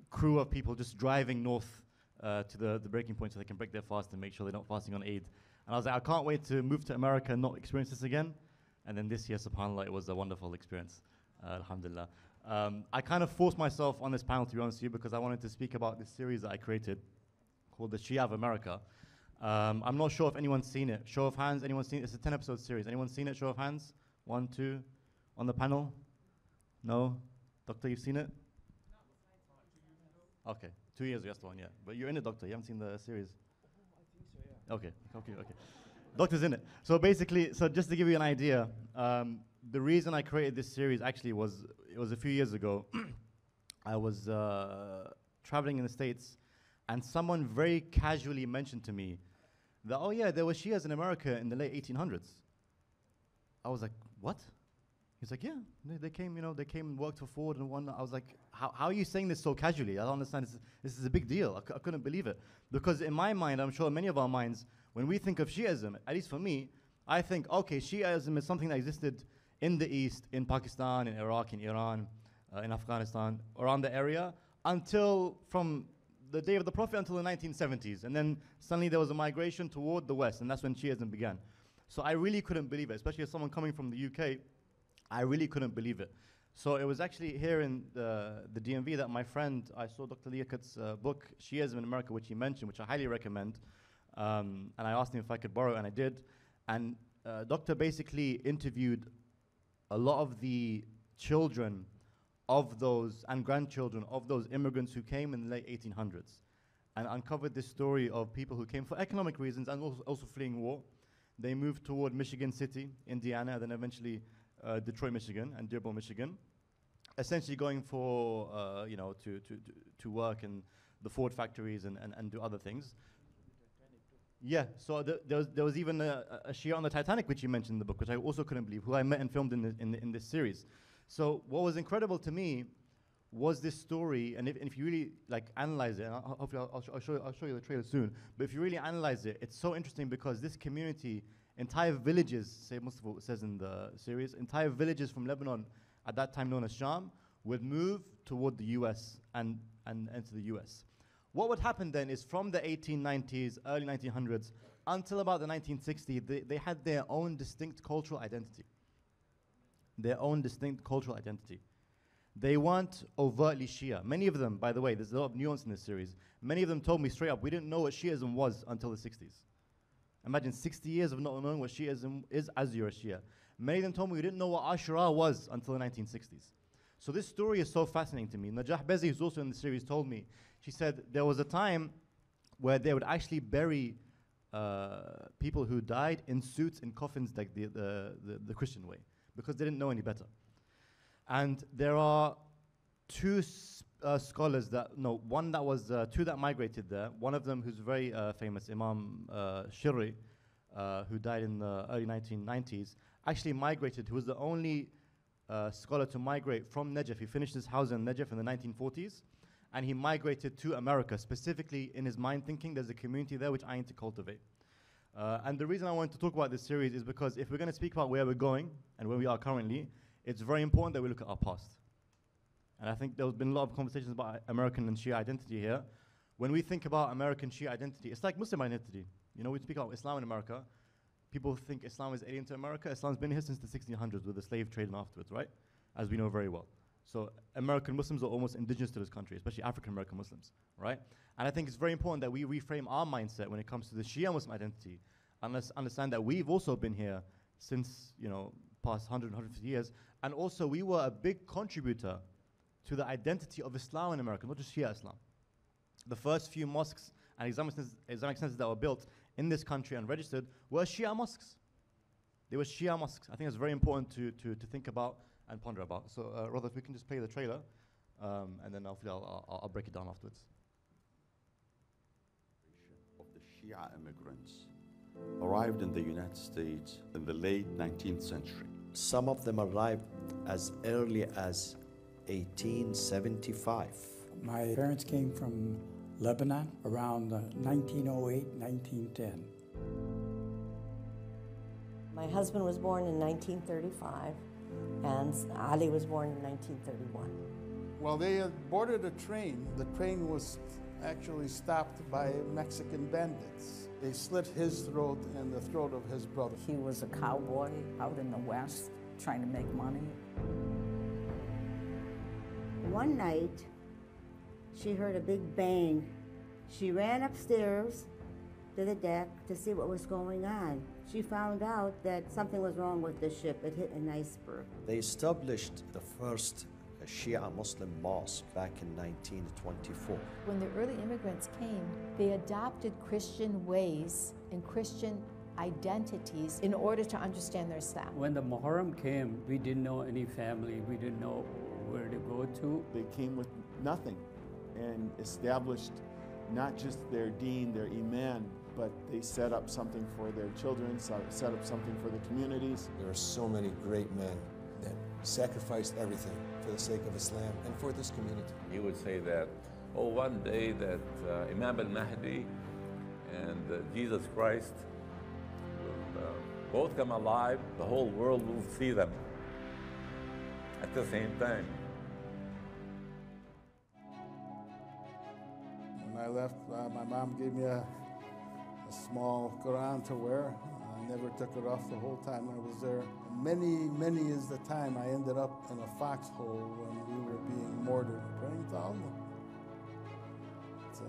Speaker 5: crew of people just driving north to the breaking point so they can break their fast and make sure they're not fasting on Eid. And I was like, I can't wait to move to America and not experience this again. And then this year, subhanAllah, it was a wonderful experience. Alhamdulillah. I kind of forced myself on this panel, to be honest with you, because I wanted to speak about this series that I created called The Shia of America. I'm not sure if anyone's seen it. Show of hands, anyone seen it? It's a 10-episode series. Anyone seen it? Show of hands. 1, 2. On the panel? No? Doctor, you've seen it? Okay. 2 years ago, that's the one, yeah. But you're in it, Doctor. You haven't seen the series?
Speaker 4: I think so, yeah.
Speaker 5: Okay. Doctor's in it. So basically, so just to give you an idea, the reason I created this series actually was a few years ago. I was traveling in the States, and someone very casually mentioned to me that, oh yeah, there were Shias in America in the late 1800s. I was like, what? He's like, yeah, they came, they came and worked for Ford and whatnot. I was like, how are you saying this so casually? I don't understand. This is a big deal. I couldn't believe it. Because in my mind, I'm sure many of our minds, when we think of Shi'ism, at least for me, I think, okay, Shi'ism is something that existed in the East, in Pakistan, in Iraq, in Iran, in Afghanistan, around the area, until from the day of the Prophet until the 1970s. And then suddenly there was a migration toward the West, and that's when Shi'ism began. So I really couldn't believe it, especially as someone coming from the UK. I really couldn't believe it. So it was actually here in the DMV that my friend, I saw Dr. Liakat's book, Shi'ism in America, which he mentioned, which I highly recommend. And I asked him if I could borrow, and I did. And Doctor basically interviewed a lot of the children of those and grandchildren of those immigrants who came in the late 1800s and uncovered this story of people who came for economic reasons and also fleeing war. They moved toward Michigan City, Indiana, then eventually Detroit, Michigan, and Dearborn, Michigan, essentially going for, to work in the Ford factories and do other things. Yeah, so there was even a Shia on the Titanic, which you mentioned in the book, which I also couldn't believe, who I met and filmed in this series. So what was incredible to me was this story, and if you really analyze it, and hopefully I'll show you the trailer soon, but if you really analyze it, it's so interesting because this community, entire villages, say Mustafa says in the series, entire villages from Lebanon, at that time known as Sham, would move toward the US and enter the US. What would happen then is from the 1890s, early 1900s, until about the 1960s, they had their own distinct cultural identity. Their own distinct cultural identity. They weren't overtly Shia. Many of them, by the way, there's a lot of nuance in this series, many of them told me straight up, we didn't know what Shi'ism was until the 60s. Imagine 60 years of not knowing what Shi'ism is as you're a Shia. Many of them told me we didn't know what Ashura was until the 1960s. So this story is so fascinating to me. Najah Bezi, who's also in the series, told me, she said there was a time where they would actually bury people who died in suits, in coffins, like the Christian way, because they didn't know any better. And there are two scholars one that was, two that migrated there. One of them who's very famous, Imam Shirri, who died in the early 1990s, actually migrated, who was the only scholar to migrate from Najaf. He finished his house in Najaf in the 1940s, and he migrated to America. Specifically, in his mind thinking, there's a community there which I need to cultivate. And the reason I wanted to talk about this series is because if we're going to speak about where we're going and where we are currently, it's very important that we look at our past. And I think there's been a lot of conversations about American and Shia identity here. When we think about American Shia identity, it's like Muslim identity. You know, we speak about Islam in America. People think Islam is alien to America. Islam's been here since the 1600s with the slave trade and afterwards, right? As we know very well. So American Muslims are almost indigenous to this country, especially African American Muslims, right? And I think it's very important that we reframe our mindset when it comes to the Shia Muslim identity, and let's understand that we've also been here since, past 100, 150 years, and also we were a big contributor to the identity of Islam in America, not just Shia Islam. The first few mosques and Islamic centers that were built in this country and registered were Shia mosques. They were Shia mosques. I think it's very important to think about and ponder about. So, Rodha, if we can just play the trailer, and then hopefully I'll break it down afterwards.
Speaker 6: Of the Shia immigrants arrived in the United States in the late 19th century.
Speaker 7: Some of them arrived as early as 1875.
Speaker 8: My parents came from Lebanon around 1908, 1910.
Speaker 9: My husband was born in 1935, and Ali was born in 1931.
Speaker 10: Well, they had boarded a train. The train was actually stopped by Mexican bandits. They slit his throat and the throat of his brother.
Speaker 11: He was a cowboy out in the West trying to make money.
Speaker 12: One night, she heard a big bang. She ran upstairs to the deck to see what was going on. She found out that something was wrong with the ship. It hit an iceberg.
Speaker 7: They established the first Shia Muslim mosque back in 1924.
Speaker 13: When the early immigrants came, they adopted Christian ways and Christian identities in order to understand their Islam.
Speaker 8: When the Muharram came, we didn't know any family. We didn't know where to go to.
Speaker 14: They came with nothing and established not just their deen, their iman, but they set up something for their children, set up something for the communities.
Speaker 15: There are so many great men that sacrificed everything for the sake of Islam and for this community.
Speaker 16: He would say that, one day that Imam al-Mahdi and Jesus Christ will both come alive, the whole world will see them at the same time.
Speaker 10: When I left, my mom gave me a small Quran to wear. I never took it off the whole time I was there. Many is the time I ended up in a foxhole when we were being mortared, praying to Allah to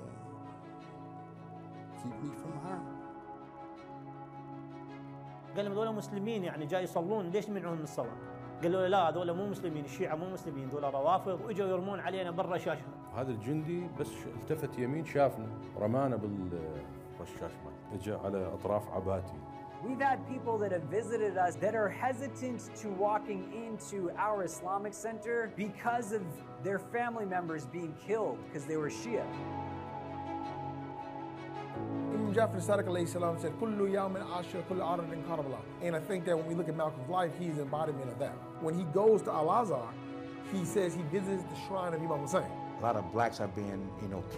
Speaker 10: keep me from harm.
Speaker 17: قال لهم هذول مسلمين يعني جاي يصلون ليش يمنعون من الصلاة؟ قالوا له لا هذول مو مسلمين، الشيعة مو مسلمين، هذول روافض، واجوا يرمون علينا برا شاشة.
Speaker 18: هذا الجندي بس التفت يمين شافنا رمانا بالرشاش مال، اجى على اطراف عباتي.
Speaker 19: We've had people that have visited us that are hesitant to walking into our Islamic center because of their family members being killed because they were Shia.
Speaker 20: Imam Jafar Sadiq alayhi salam said, "Kullu yawmin ashir, kullu aradin Karbala." And I think that when we look at Malcolm's life, he's an embodiment of that. When he goes to Al-Azhar, he says he visits the shrine of Imam Hussein.
Speaker 21: A lot of blacks have been,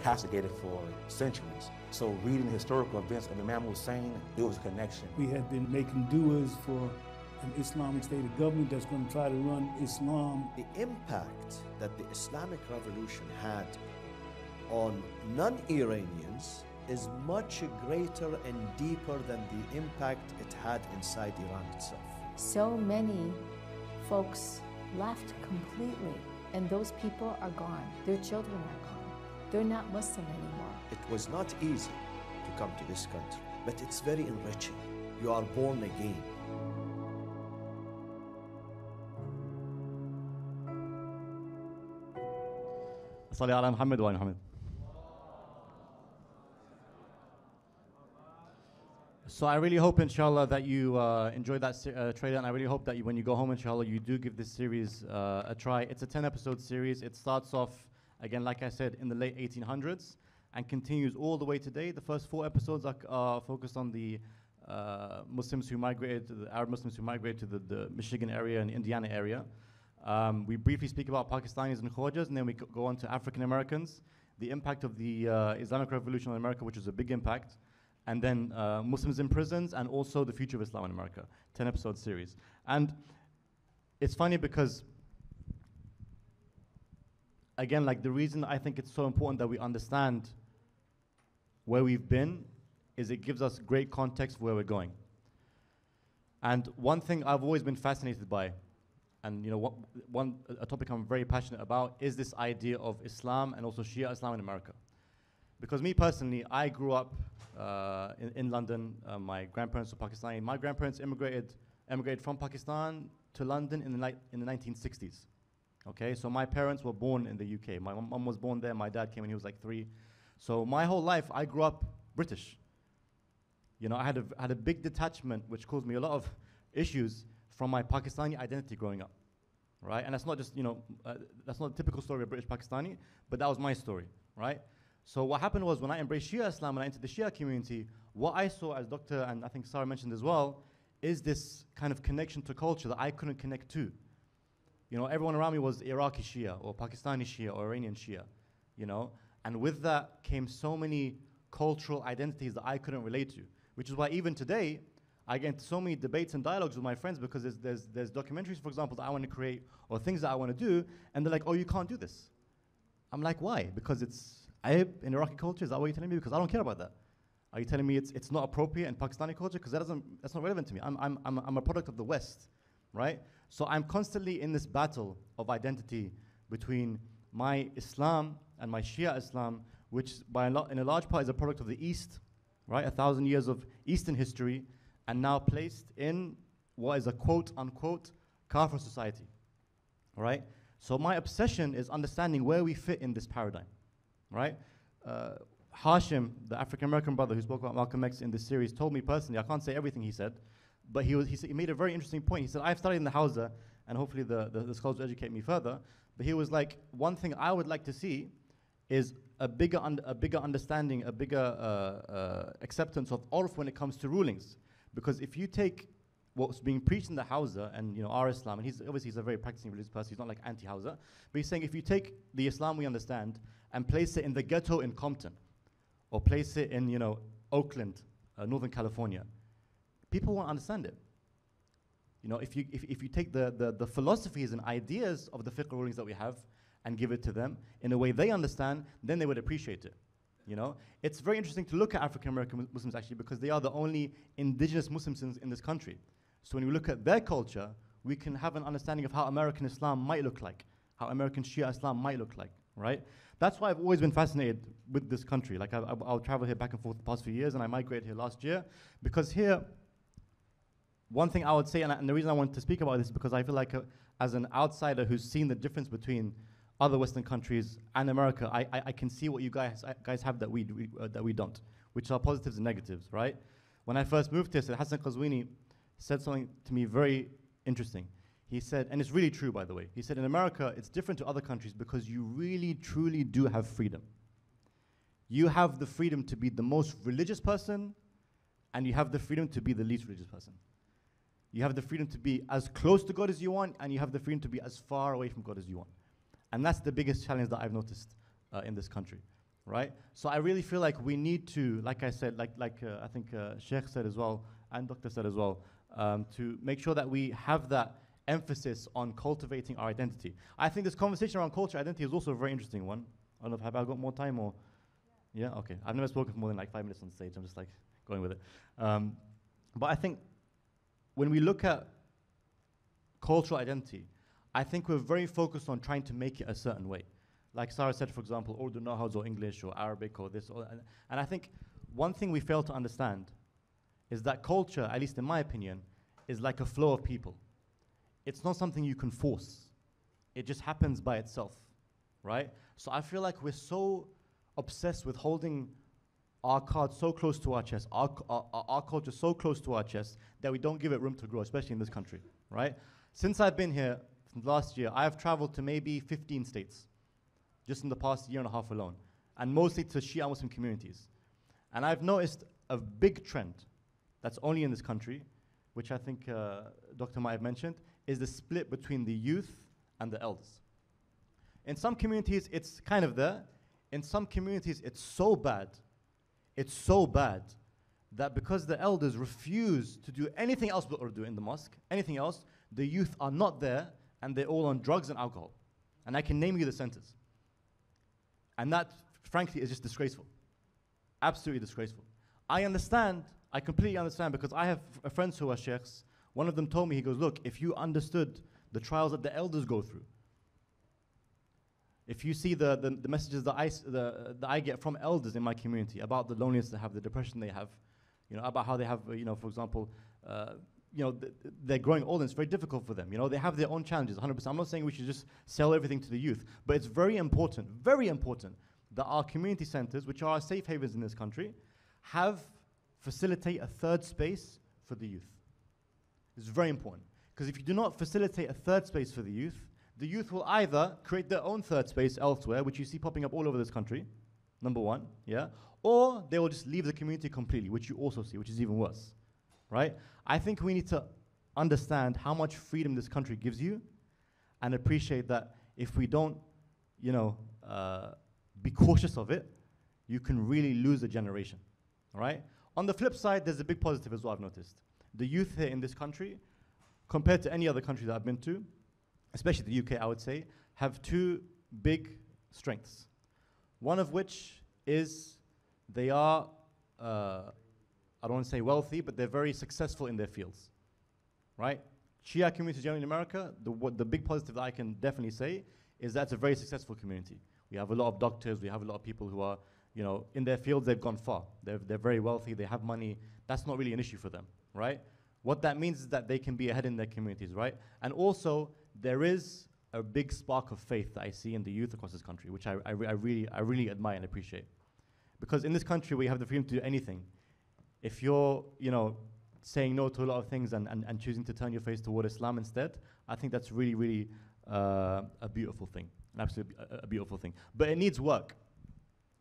Speaker 21: castigated for centuries. So reading the historical events of Imam Hussein, it was a connection.
Speaker 22: We had been making duas for an Islamic state of government that's going to try to run Islam.
Speaker 7: The impact that the Islamic Revolution had on non-Iranians is much greater and deeper than the impact it had inside Iran itself.
Speaker 13: So many folks left completely, and those people are gone. Their children are gone. They're not Muslim anymore.
Speaker 7: It was not easy to come to this country, but it's very enriching. You are born again.
Speaker 5: صلي على محمد وعلى محمد. So I really hope, inshallah, that you enjoyed that trailer, and I really hope that when you go home, inshallah, you do give this series a try. It's a 10-episode series. It starts off, again, like I said, in the late 1800s and continues all the way today. The first 4 episodes are focused on the Muslims who migrated, the Arab Muslims who migrated to the Michigan area and Indiana area. We briefly speak about Pakistanis and Khojas, and then we go on to African Americans, the impact of the Islamic Revolution in America, which is a big impact, and then Muslims in prisons, and also the future of Islam in America, 10-episode series. And it's funny because, again, like the reason I think it's so important that we understand where we've been is it gives us great context for where we're going. And one thing I've always been fascinated by, and a topic I'm very passionate about is this idea of Islam and also Shia Islam in America. Because me personally, I grew up in London. My grandparents were Pakistani. My grandparents emigrated from Pakistan to London in the 1960s. Okay, so my parents were born in the UK. My mom was born there. My dad came when he was like 3. So my whole life, I grew up British. I had a big detachment, which caused me a lot of issues from my Pakistani identity growing up, right? And that's not just, that's not a typical story of British Pakistani, but that was my story, right? So what happened was when I embraced Shia Islam and I entered the Shia community, what I saw as Dr. and I think Sarah mentioned as well, is this kind of connection to culture that I couldn't connect to. Everyone around me was Iraqi Shia or Pakistani Shia or Iranian Shia, and with that came so many cultural identities that I couldn't relate to, which is why even today, I get into so many debates and dialogues with my friends because there's documentaries, for example, that I want to create or things that I want to do, and they're like, oh, you can't do this. I'm like, why? Because it's Ayib in Iraqi culture? Is that what you're telling me? Because I don't care about that. Are you telling me it's not appropriate in Pakistani culture? Because that's not relevant to me. I'm a product of the West, right? So I'm constantly in this battle of identity between my Islam and my Shia Islam, which in a large part is a product of the East, right? 1,000 years of Eastern history, and now placed in what is a quote-unquote Kafir society, right? So my obsession is understanding where we fit in this paradigm, right? Hashim, the African-American brother who spoke about Malcolm X in this series, told me personally, I can't say everything he said, but he made a very interesting point. He said, I've studied in the Hawza, and hopefully the scholars will educate me further, but he was like, one thing I would like to see is a bigger understanding, a bigger acceptance of urf when it comes to rulings. Because if you take what's being preached in the Hawza and our Islam, and he's a very practicing religious person, he's not like anti-Hawza, but he's saying if you take the Islam we understand and place it in the ghetto in Compton, or place it in Oakland, Northern California, people won't understand it. If you take the philosophies and ideas of the fiqh rulings that we have and give it to them in a way they understand, then they would appreciate it. It's very interesting to look at African American Muslims actually, because they are the only indigenous Muslims in this country. So when we look at their culture, we can have an understanding of how American Islam might look like, how American Shia Islam might look like, right? That's why I've always been fascinated with this country. Like I'll travel here back and forth the past few years, and I migrated here last year, because here, one thing I would say, and the reason I wanted to speak about this is because I feel like as an outsider who's seen the difference between other Western countries and America, I can see what you guys have that we don't, which are positives and negatives, right? When I first moved here, Hassan Qazwini said something to me very interesting. He said, and it's really true, by the way, he said, in America, it's different to other countries because you really, truly do have freedom. You have the freedom to be the most religious person, and you have the freedom to be the least religious person. You have the freedom to be as close to God as you want, and you have the freedom to be as far away from God as you want. And that's the biggest challenge that I've noticed in this country, right? So I really feel like we need to, like I said, I think Sheikh said as well, and Doctor said as well, to make sure that we have that emphasis on cultivating our identity. I think this conversation around culture identity is also a very interesting one. I don't know, have I got more time or? Yeah, okay. I've never spoken for more than like 5 minutes on stage. I'm just like going with it. But I think when we look at cultural identity, I think we're very focused on trying to make it a certain way. Like Sarah said, for example, Urdu Nahaz or English or Arabic or this. And I think one thing we fail to understand is that culture, at least in my opinion, is like a flow of people. It's not something you can force. It just happens by itself, right? So I feel like we're so obsessed with holding our cards so close to our chest, our culture so close to our chest, that we don't give it room to grow, especially in this country, right? Since I've been here, since last year, I've traveled to maybe 15 states, just in the past year and a half alone, and mostly to Shia Muslim communities. And I've noticed a big trend that's only in this country, which I think Dr. might have mentioned, is the split between the youth and the elders. In some communities, it's kind of there. In some communities, it's so bad that because the elders refuse to do anything else but Urdu in the mosque, anything else, the youth are not there, and they're all on drugs and alcohol. And I can name you the centers. And that, frankly, is just disgraceful. Absolutely disgraceful. I completely understand, because I have friends who are sheikhs. One of them told me, he goes, look, if you understood the trials that the elders go through. If you see the messages that I get from elders in my community about the loneliness they have, the depression they have, about how they have, for example, they're growing old and it's very difficult for them. They have their own challenges, 100%. I'm not saying we should just sell everything to the youth, but it's very important that our community centers, which are our safe havens in this country, facilitate a third space for the youth. It's very important. Because if you do not facilitate a third space for the youth will either create their own third space elsewhere, which you see popping up all over this country, number one, yeah? Or they will just leave the community completely, which you also see, which is even worse, right? I think we need to understand how much freedom this country gives you and appreciate that if we don't, be cautious of it, you can really lose a generation, all right? On the flip side, there's a big positive as well, I've noticed. The youth here in this country, compared to any other country that I've been to, especially the UK, I would say, have two big strengths. One of which is they are, I don't want to say wealthy, but they're very successful in their fields, right? Shia community generally in America, the big positive that I can definitely say is that's a very successful community. We have a lot of doctors, we have a lot of people who are, in their fields, they've gone far. They're very wealthy, they have money. That's not really an issue for them, right? What that means is that they can be ahead in their communities, right? And also, there is a big spark of faith that I see in the youth across this country, which I really admire and appreciate. Because in this country, we have the freedom to do anything. If you're, saying no to a lot of things and choosing to turn your face toward Islam instead, I think that's really, really a beautiful thing, an absolutely a beautiful thing. But it needs work.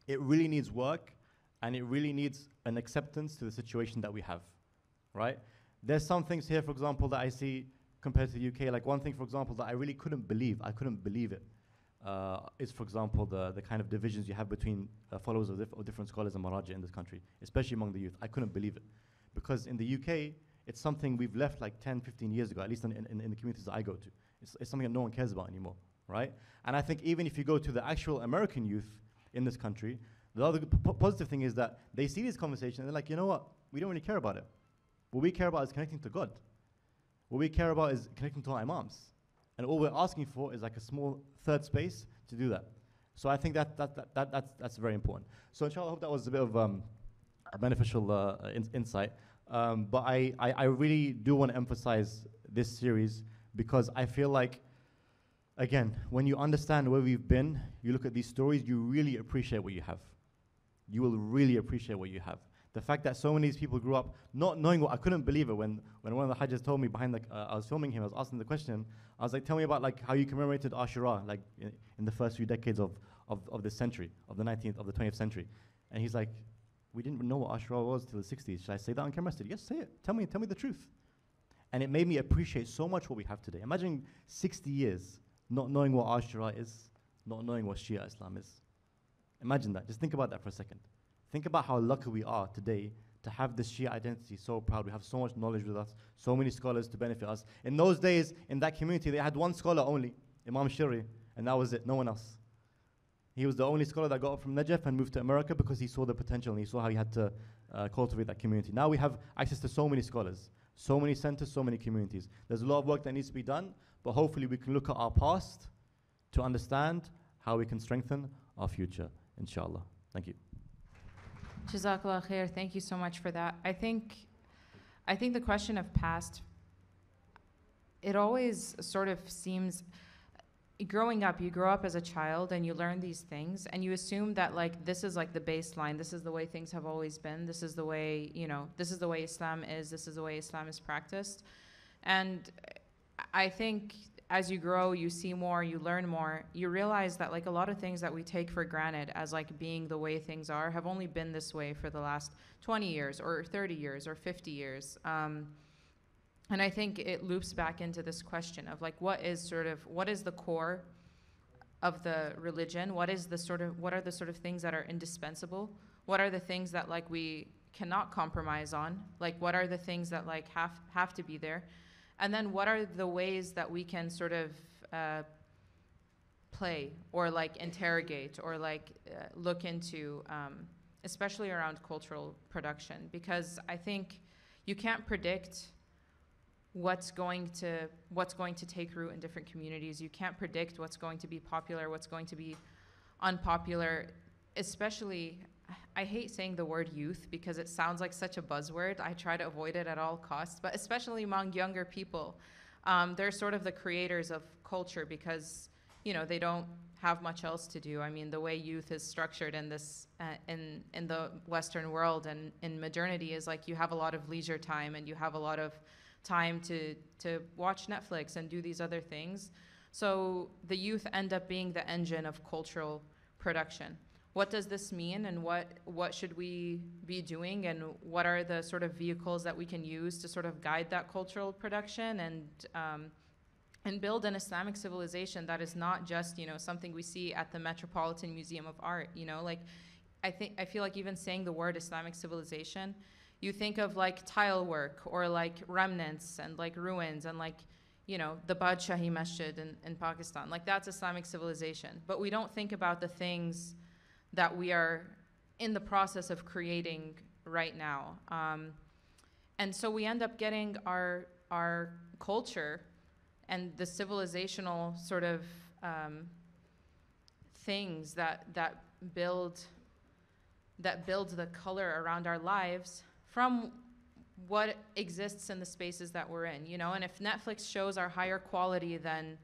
Speaker 5: It really needs work, and it really needs an acceptance to the situation that we have, right? There's some things here, for example, that I see compared to the UK. Like one thing, for example, that I really couldn't believe it, is, for example, the kind of divisions you have between followers of different scholars and Maraji in this country, especially among the youth. I couldn't believe it. Because in the UK, it's something we've left like 10, 15 years ago, at least in the communities that I go to. It's something that no one cares about anymore, right? And I think even if you go to the actual American youth in this country, the other positive thing is that they see these conversations and they're like, you know what? We don't really care about it. What we care about is connecting to God. What we care about is connecting to our imams. And all we're asking for is like a small third space to do that. So I think that's very important. So inshallah, I hope that was a bit of a beneficial insight. But I really do want to emphasize this series because I feel like, again, when you understand where we've been, you look at these stories, you really appreciate what you have. You will really appreciate what you have. The fact that so many of these people grew up not knowing what, I couldn't believe it when one of the Hajjs told me behind I was filming him, I was asking the question, I was like, tell me about like how you commemorated Ashura, like in the first few decades of this century, of the 20th century. And he's like, we didn't know what Ashura was till the 60s. Should I say that on camera? I said, yes, say it. Tell me the truth. And it made me appreciate so much what we have today. Imagine 60 years not knowing what Ashura is, not knowing what Shia Islam is. Imagine that. Just think about that for a second. Think about how lucky we are today to have this Shia identity so proud. We have so much knowledge with us, so many scholars to benefit us. In those days, in that community, they had one scholar only, Imam Shiri, and that was it, no one else. He was the only scholar that got up from Najaf and moved to America because he saw the potential and he saw how he had to cultivate that community. Now we have access to so many scholars, so many centers, so many communities. There's a lot of work that needs to be done, but hopefully we can look at our past to understand how we can strengthen our future, inshallah. Thank you.
Speaker 2: Jazakallah khair. Thank you so much for that. I think the question of past, it always sort of seems, growing up, you grow up as a child and you learn these things and you assume that like this is like the baseline, this is the way things have always been, this is the way, this is the way Islam is, this is the way Islam is practiced. And I think as you grow, you see more, you learn more, you realize that like a lot of things that we take for granted as like being the way things are have only been this way for the last 20 years or 30 years or 50 years. And I think it loops back into this question of like what is the core of the religion? What are the sort of things that are indispensable? What are the things that like we cannot compromise on? Like what are the things that like have to be there? And then what are the ways that we can sort of play or like interrogate or like look into, especially around cultural production? Because I think you can't predict what's going to take root in different communities. You can't predict what's going to be popular, what's going to be unpopular, especially, I hate saying the word youth because it sounds like such a buzzword. I try to avoid it at all costs, but especially among younger people. They're sort of the creators of culture because, you know, they don't have much else to do. I mean, the way youth is structured in this, in the Western world and in modernity is like you have a lot of leisure time and you have a lot of time to watch Netflix and do these other things. So the youth end up being the engine of cultural production. What does this mean, and what should we be doing, and what are the sort of vehicles that we can use to sort of guide that cultural production and build an Islamic civilization that is not just, you know, something we see at the Metropolitan Museum of Art, you know? Like, I feel like even saying the word Islamic civilization, you think of like tile work or like remnants and like ruins and like, you know, the Badshahi Masjid in Pakistan. Like, that's Islamic civilization. But we don't think about the things that we are in the process of creating right now. And so we end up getting our culture and the civilizational sort of things that build the color around our lives from what exists in the spaces that we're in, you know? And if Netflix shows are higher quality than,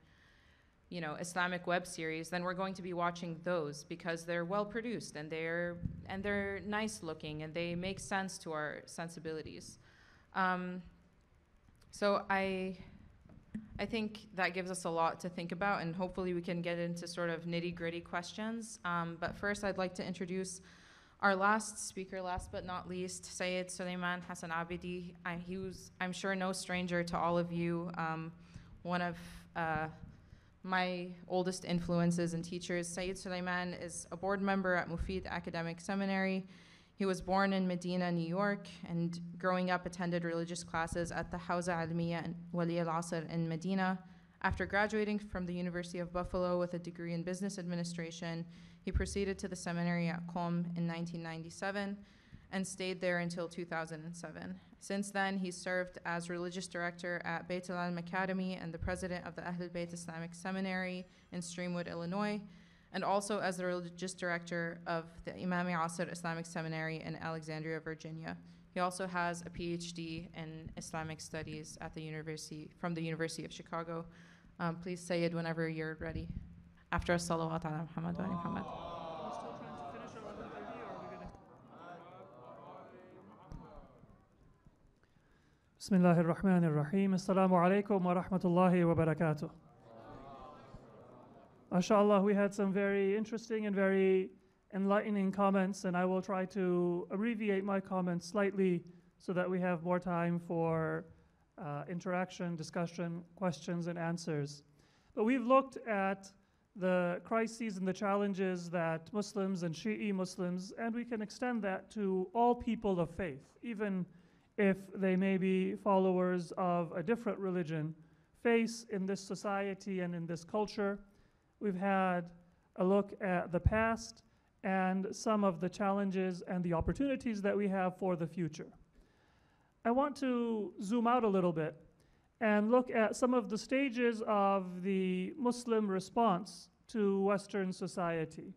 Speaker 2: you know, Islamic web series, then we're going to be watching those because they're well produced and they're nice looking and they make sense to our sensibilities. So I think that gives us a lot to think about, and hopefully we can get into sort of nitty-gritty questions. But first, I'd like to introduce our last speaker, last but not least, Sayyid Sulaiman Hassan Abidi. He was, I'm sure, no stranger to all of you. One of my oldest influences and teachers. Sayyid Sulaiman is a board member at Mufid Academic Seminary. He was born in Medina, New York, and growing up attended religious classes at the Hawza Almiya and Wali al-Asr in Medina. After graduating from the University of Buffalo with a degree in business administration, he proceeded to the seminary at Qom in 1997 and stayed there until 2007. Since then, he served as religious director at Beit al-Ilm Academy and the president of the Ahlul Bayt Islamic Seminary in Streamwood, Illinois, and also as the religious director of the Imam Asr Islamic Seminary in Alexandria, Virginia. He also has a PhD in Islamic Studies at from the University of Chicago. Please, Sayyid, whenever you're ready. After as-salawat ala Muhammad wa ali Muhammad.
Speaker 1: Bismillahir Rahmanir Rahim. Assalamu alaikum wa rahmatullahi wa barakatuh. MashaAllah, we had some very interesting and very enlightening comments, and I will try to abbreviate my comments slightly so that we have more time for interaction, discussion, questions, and answers. But we've looked at the crises and the challenges that Muslims and Shi'i Muslims, and we can extend that to all people of faith, even if they may be followers of a different religion, face in this society and in this culture. We've had a look at the past and some of the challenges and the opportunities that we have for the future. I want to zoom out a little bit and look at some of the stages of the Muslim response to Western society.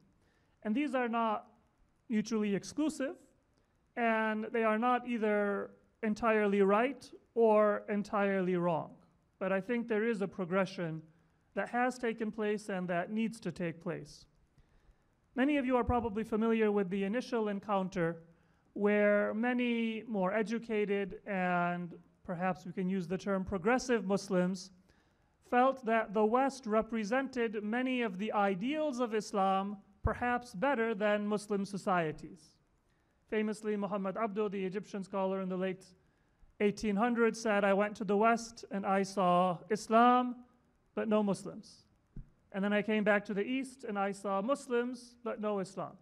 Speaker 1: And these are not mutually exclusive, and they are not either entirely right or entirely wrong. But I think there is a progression that has taken place and that needs to take place. Many of you are probably familiar with the initial encounter where many more educated and perhaps we can use the term progressive Muslims felt that the West represented many of the ideals of Islam perhaps better than Muslim societies. Famously, Muhammad Abdo, the Egyptian scholar in the late 1800s, said, "I went to the West and I saw Islam, but no Muslims. And then I came back to the East and I saw Muslims, but no Islam."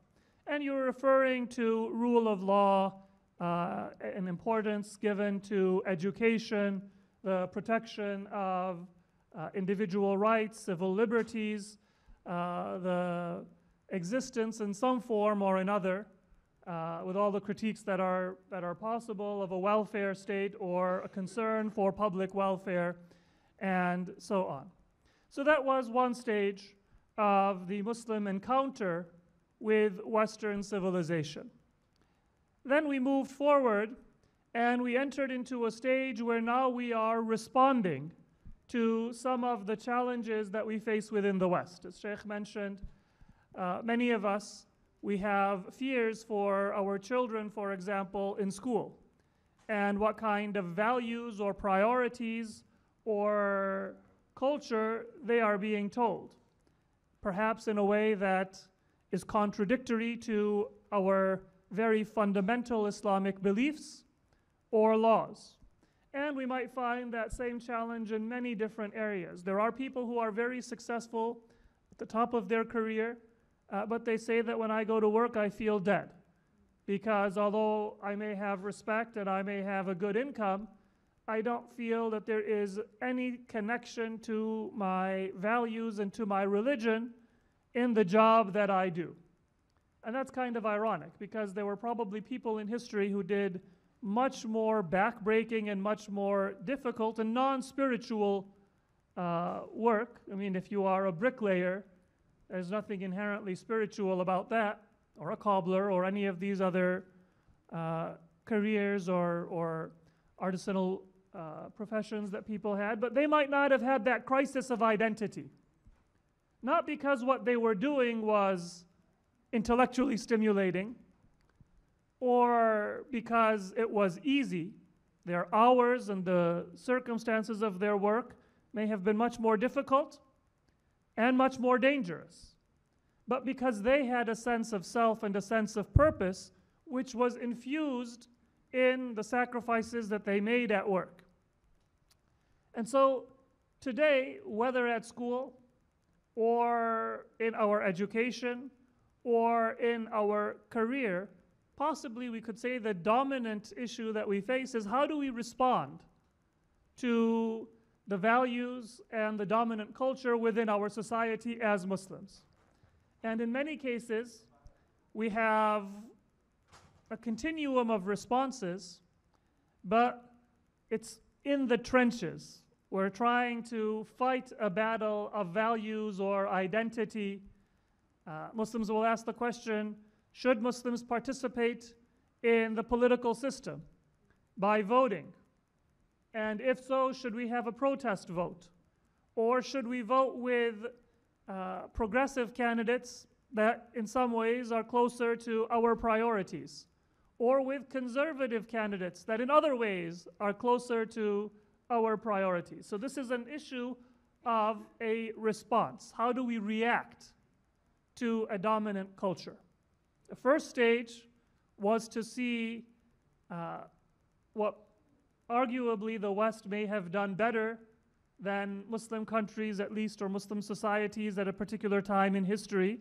Speaker 1: And you're referring to rule of law, an importance given to education, the protection of individual rights, civil liberties, the existence in some form or another with all the critiques that are possible of a welfare state or a concern for public welfare and so on. So that was one stage of the Muslim encounter with Western civilization. Then we moved forward and we entered into a stage where now we are responding to some of the challenges that we face within the West. As Sheikh mentioned, many of us, we have fears for our children, for example, in school, and what kind of values or priorities or culture they are being told, perhaps in a way that is contradictory to our very fundamental Islamic beliefs or laws. And we might find that same challenge in many different areas. There are people who are very successful at the top of their career, but they say that when I go to work, I feel dead. Because although I may have respect and I may have a good income, I don't feel that there is any connection to my values and to my religion in the job that I do. And that's kind of ironic, because there were probably people in history who did much more backbreaking and much more difficult and non-spiritual work. I mean, if you are a bricklayer, there's nothing inherently spiritual about that, or a cobbler, or any of these other careers or artisanal professions that people had, but they might not have had that crisis of identity. Not because what they were doing was intellectually stimulating, or because it was easy. Their hours and the circumstances of their work may have been much more difficult and much more dangerous. But because they had a sense of self and a sense of purpose, which was infused in the sacrifices that they made at work. And so today, whether at school or in our education or in our career, possibly we could say the dominant issue that we face is how do we respond to the values and the dominant culture within our society as Muslims. And in many cases, we have a continuum of responses, but it's in the trenches. We're trying to fight a battle of values or identity. Muslims will ask the question, should Muslims participate in the political system by voting? And if so, should we have a protest vote? Or should we vote with progressive candidates that in some ways are closer to our priorities? Or with conservative candidates that in other ways are closer to our priorities? So this is an issue of a response. How do we react to a dominant culture? The first stage was to see what arguably the West may have done better than Muslim countries, at least, or Muslim societies at a particular time in history,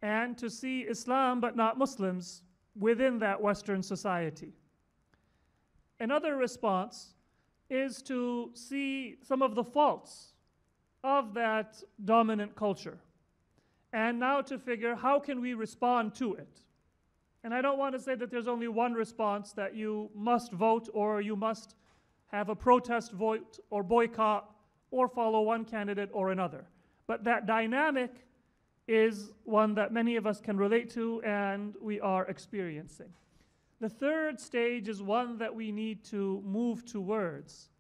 Speaker 1: and to see Islam but not Muslims within that Western society. Another response is to see some of the faults of that dominant culture, and now to figure how can we respond to it. And I don't want to say that there's only one response, that you must vote or you must have a protest vote or boycott or follow one candidate or another. But that dynamic is one that many of us can relate to and we are experiencing. The third stage is one that we need to move towards,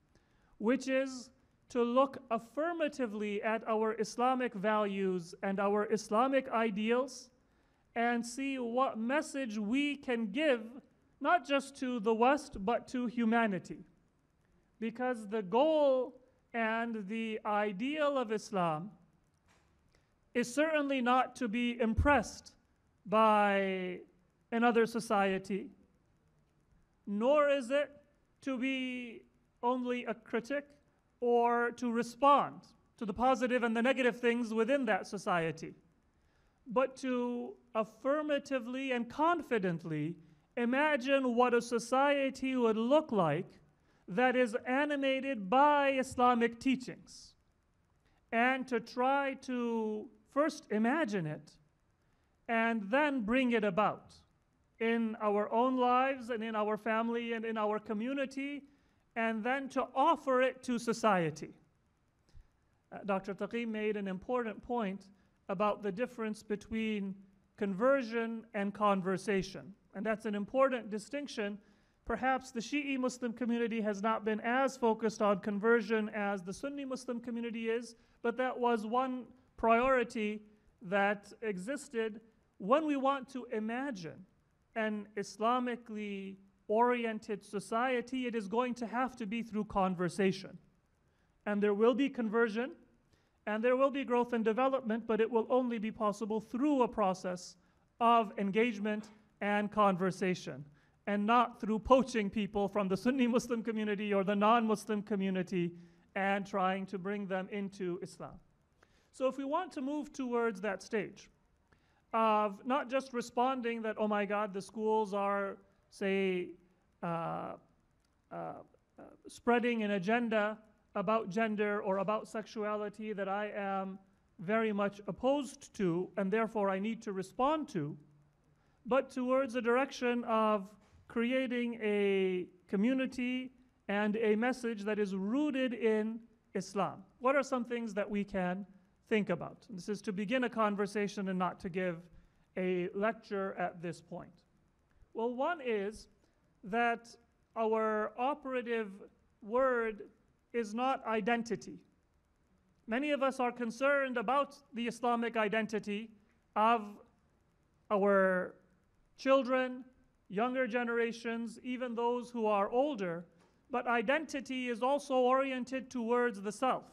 Speaker 1: which is to look affirmatively at our Islamic values and our Islamic ideals and see what message we can give, not just to the West, but to humanity. Because the goal and the ideal of Islam is certainly not to be impressed by another society, nor is it to be only a critic or to respond to the positive and the negative things within that society, but to affirmatively and confidently imagine what a society would look like that is animated by Islamic teachings, and to try to first imagine it and then bring it about. in our own lives and in our family and in our community, and then to offer it to society. Dr. Taqi made an important point about the difference between conversion and conversation. And that's an important distinction. Perhaps the Shi'i Muslim community has not been as focused on conversion as the Sunni Muslim community is, but that was one priority that existed. When we want to imagine an Islamically oriented society, it is going to have to be through conversation. And there will be conversion, and there will be growth and development, but it will only be possible through a process of engagement and conversation, and not through poaching people from the Sunni Muslim community or the non-Muslim community and trying to bring them into Islam. So if we want to move towards that stage of not just responding that, oh my God, the schools are, say, spreading an agenda about gender or about sexuality that I am very much opposed to and therefore I need to respond to, but towards a direction of creating a community and a message that is rooted in Islam. What are some things that we can think about? And this is to begin a conversation and not to give a lecture at this point. Well, one is that our operative word is not identity. Many of us are concerned about the Islamic identity of our children, younger generations, even those who are older, but identity is also oriented towards the self,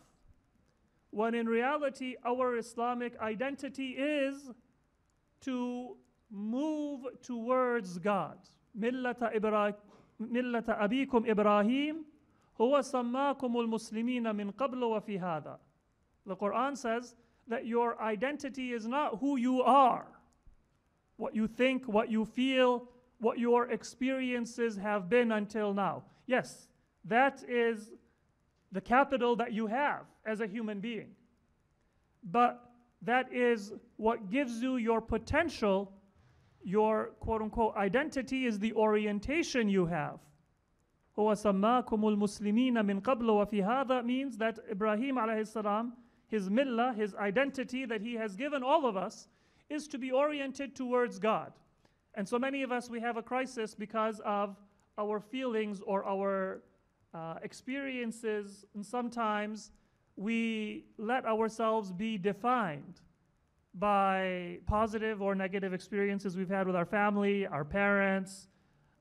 Speaker 1: when in reality our Islamic identity is to move towards God. Millata abikum Ibrahim huwa sammakumul muslimina min qablu wa fi hadha. The Quran says that your identity is not who you are, what you think, what you feel, what your experiences have been until now. Yes, that is the capital that you have as a human being. But that is what gives you your potential. Your quote-unquote identity is the orientation you have. هُوَ سَمَّاكُمُ الْمُسْلِمِينَ مِنْ قَبْلُ وَفِي هَذَا means that Ibrahim alayhi salam, his millah, his identity that he has given all of us, is to be oriented towards God. And so many of us, we have a crisis because of our feelings or our experiences, and sometimes we let ourselves be defined by positive or negative experiences we've had with our family, our parents,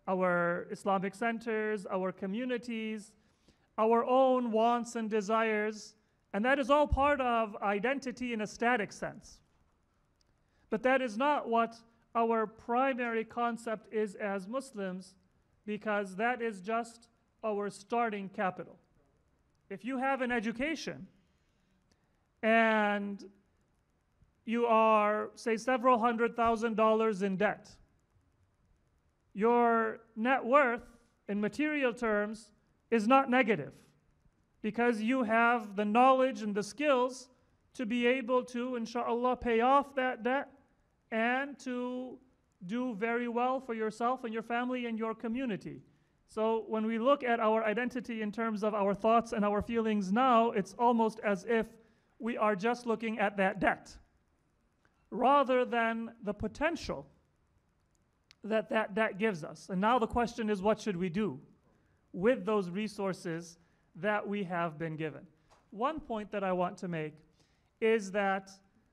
Speaker 1: our Islamic centers, our communities, our own wants and desires, and that is all part of identity in a static sense. But that is not what our primary concept is as Muslims, because that is just our starting capital. If you have an education and you are, say, several $100,000 in debt, your net worth in material terms is not negative, because you have the knowledge and the skills to be able to, inshaAllah, pay off that debt and to do very well for yourself and your family and your community. So when we look at our identity in terms of our thoughts and our feelings now, it's almost as if we are just looking at that debt, rather than the potential that that debt gives us. And now the question is, what should we do with those resources that we have been given? One point that I want to make is that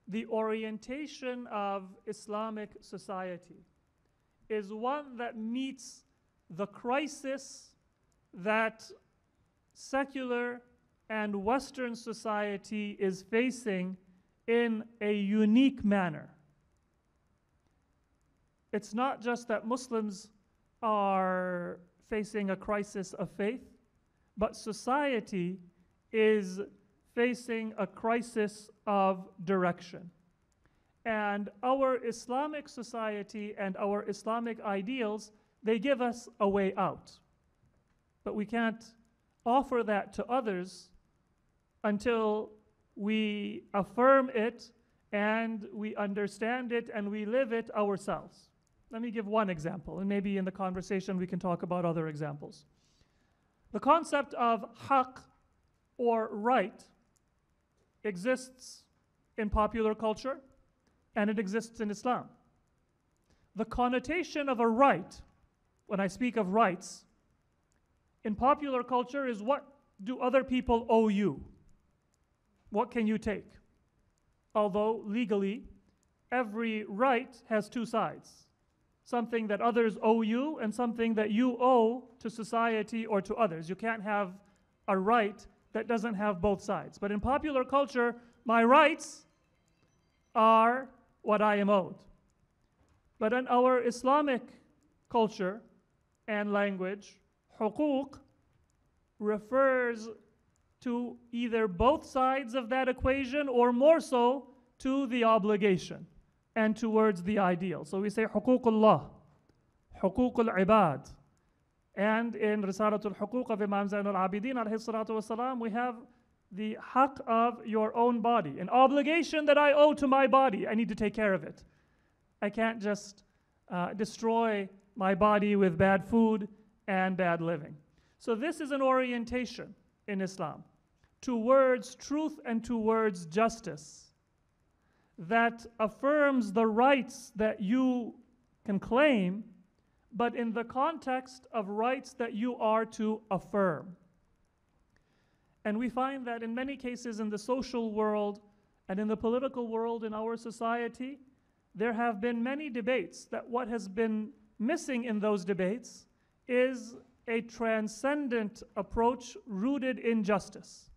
Speaker 1: the orientation of Islamic society is one that meets the crisis that secular and Western society is facing in a unique manner. It's not just that Muslims are facing a crisis of faith, but society is facing a crisis of direction. And our Islamic society and our Islamic ideals, they give us a way out. But we can't offer that to others until we affirm it and we understand it and we live it ourselves. Let me give one example, and maybe in the conversation we can talk about other examples. The concept of haqq, or right, exists in popular culture, and it exists in Islam. The connotation of a right, when I speak of rights, in popular culture is, what do other people owe you? What can you take? Although legally, every right has two sides. Something that others owe you and something that you owe to society or to others. You can't have a right that doesn't have both sides. But in popular culture, my rights are what I am owed. But in our Islamic culture and language, huquq refers to either both sides of that equation, or more so to the obligation and towards the ideal. So we say huququllah, huququl ibad. And in Risalatul Huquq of Imam Zain al-Abidin alayhi salatu wasalam, we have the haqq of your own body, an obligation that I owe to my body. I need to take care of it. I can't just destroy my body with bad food and bad living. So this is an orientation in Islam towards truth and towards justice that affirms the rights that you can claim, but in the context of rights that you are to affirm. And we find that in many cases in the social world and in the political world in our society, there have been many debates that what has been missing in those debates is a transcendent approach rooted in justice.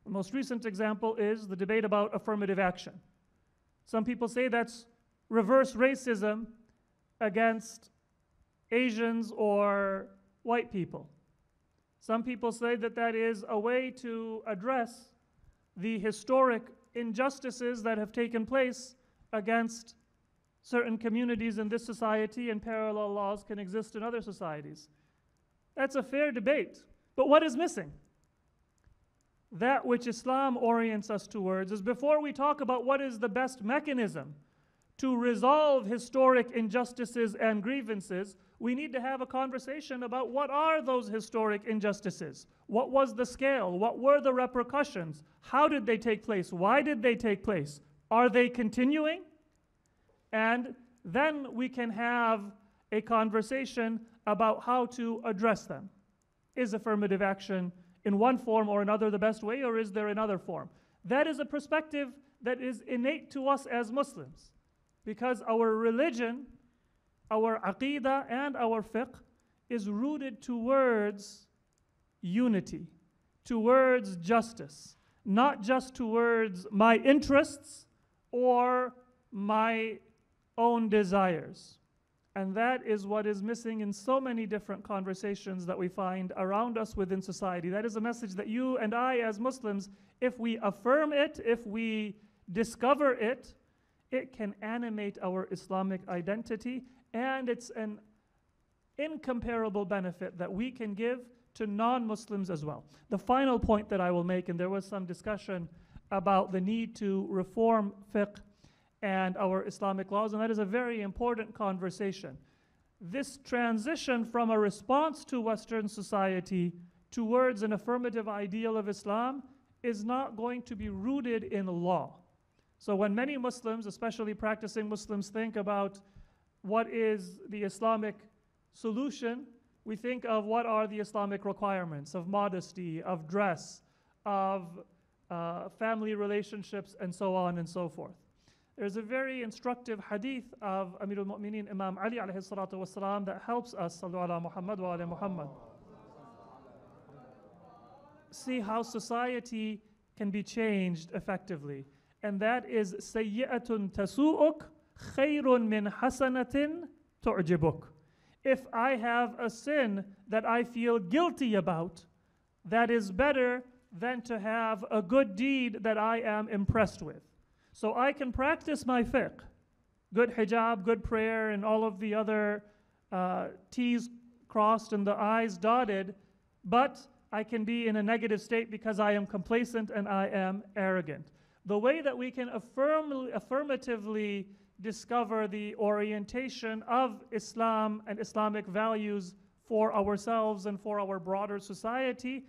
Speaker 1: The most recent example is the debate about affirmative action. Some people say that's reverse racism against Asians or white people. Some people say that that is a way to address the historic injustices that have taken place against certain communities in this society, and parallel laws can exist in other societies. That's a fair debate. But what is missing? That which Islam orients us towards is, before we talk about what is the best mechanism to resolve historic injustices and grievances, we need to have a conversation about what are those historic injustices? What was the scale? What were the repercussions? How did they take place? Why did they take place? Are they continuing? And then we can have a conversation about how to address them. Is affirmative action in one form or another the best way, or is there another form? That is a perspective that is innate to us as Muslims, because our religion, our aqeedah, and our fiqh is rooted towards unity, towards justice, not just towards my interests or my own desires. And that is what is missing in so many different conversations that we find around us within society. That is a message that you and I as Muslims, if we affirm it, if we discover it, it can animate our Islamic identity, and it's an incomparable benefit that we can give to non-Muslims as well. The final point that I will make, and there was some discussion about the need to reform fiqh and our Islamic laws, and that is a very important conversation. This transition from a response to Western society towards an affirmative ideal of Islam is not going to be rooted in law. So when many Muslims, especially practicing Muslims, think about what is the Islamic solution, we think of what are the Islamic requirements of modesty, of dress, of family relationships, and so on and so forth. There's a very instructive hadith of Amir al-Mu'mineen Imam Ali alayhi salatu wasalam that helps us, sallu ala Muhammad wa ala Muhammad, see how society can be changed effectively. And that is sayyi'atun tasu'uk khayrun min hasanatin tu'jibuk. If I have a sin that I feel guilty about, that is better than to have a good deed that I am impressed with. So I can practice my fiqh, good hijab, good prayer, and all of the other T's crossed and the I's dotted, but I can be in a negative state because I am complacent and I am arrogant. The way that we can affirmatively discover the orientation of Islam and Islamic values for ourselves and for our broader society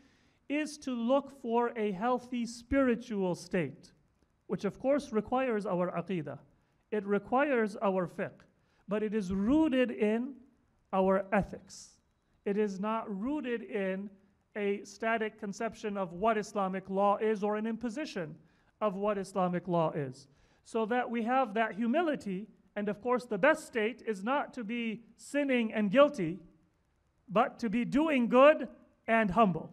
Speaker 1: is to look for a healthy spiritual state, which of course requires our aqeedah. It requires our fiqh, but it is rooted in our ethics. It is not rooted in a static conception of what Islamic law is or an imposition of what Islamic law is. So that we have that humility, and of course the best state is not to be sinning and guilty, but to be doing good and humble.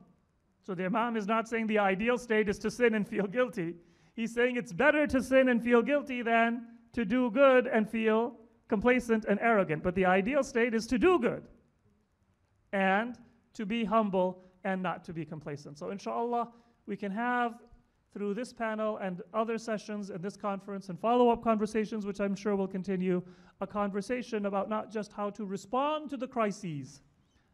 Speaker 1: So the Imam is not saying the ideal state is to sin and feel guilty. He's saying it's better to sin and feel guilty than to do good and feel complacent and arrogant. But the ideal state is to do good and to be humble and not to be complacent. So inshallah, we can have, through this panel and other sessions in this conference and follow-up conversations, which I'm sure will continue, a conversation about not just how to respond to the crises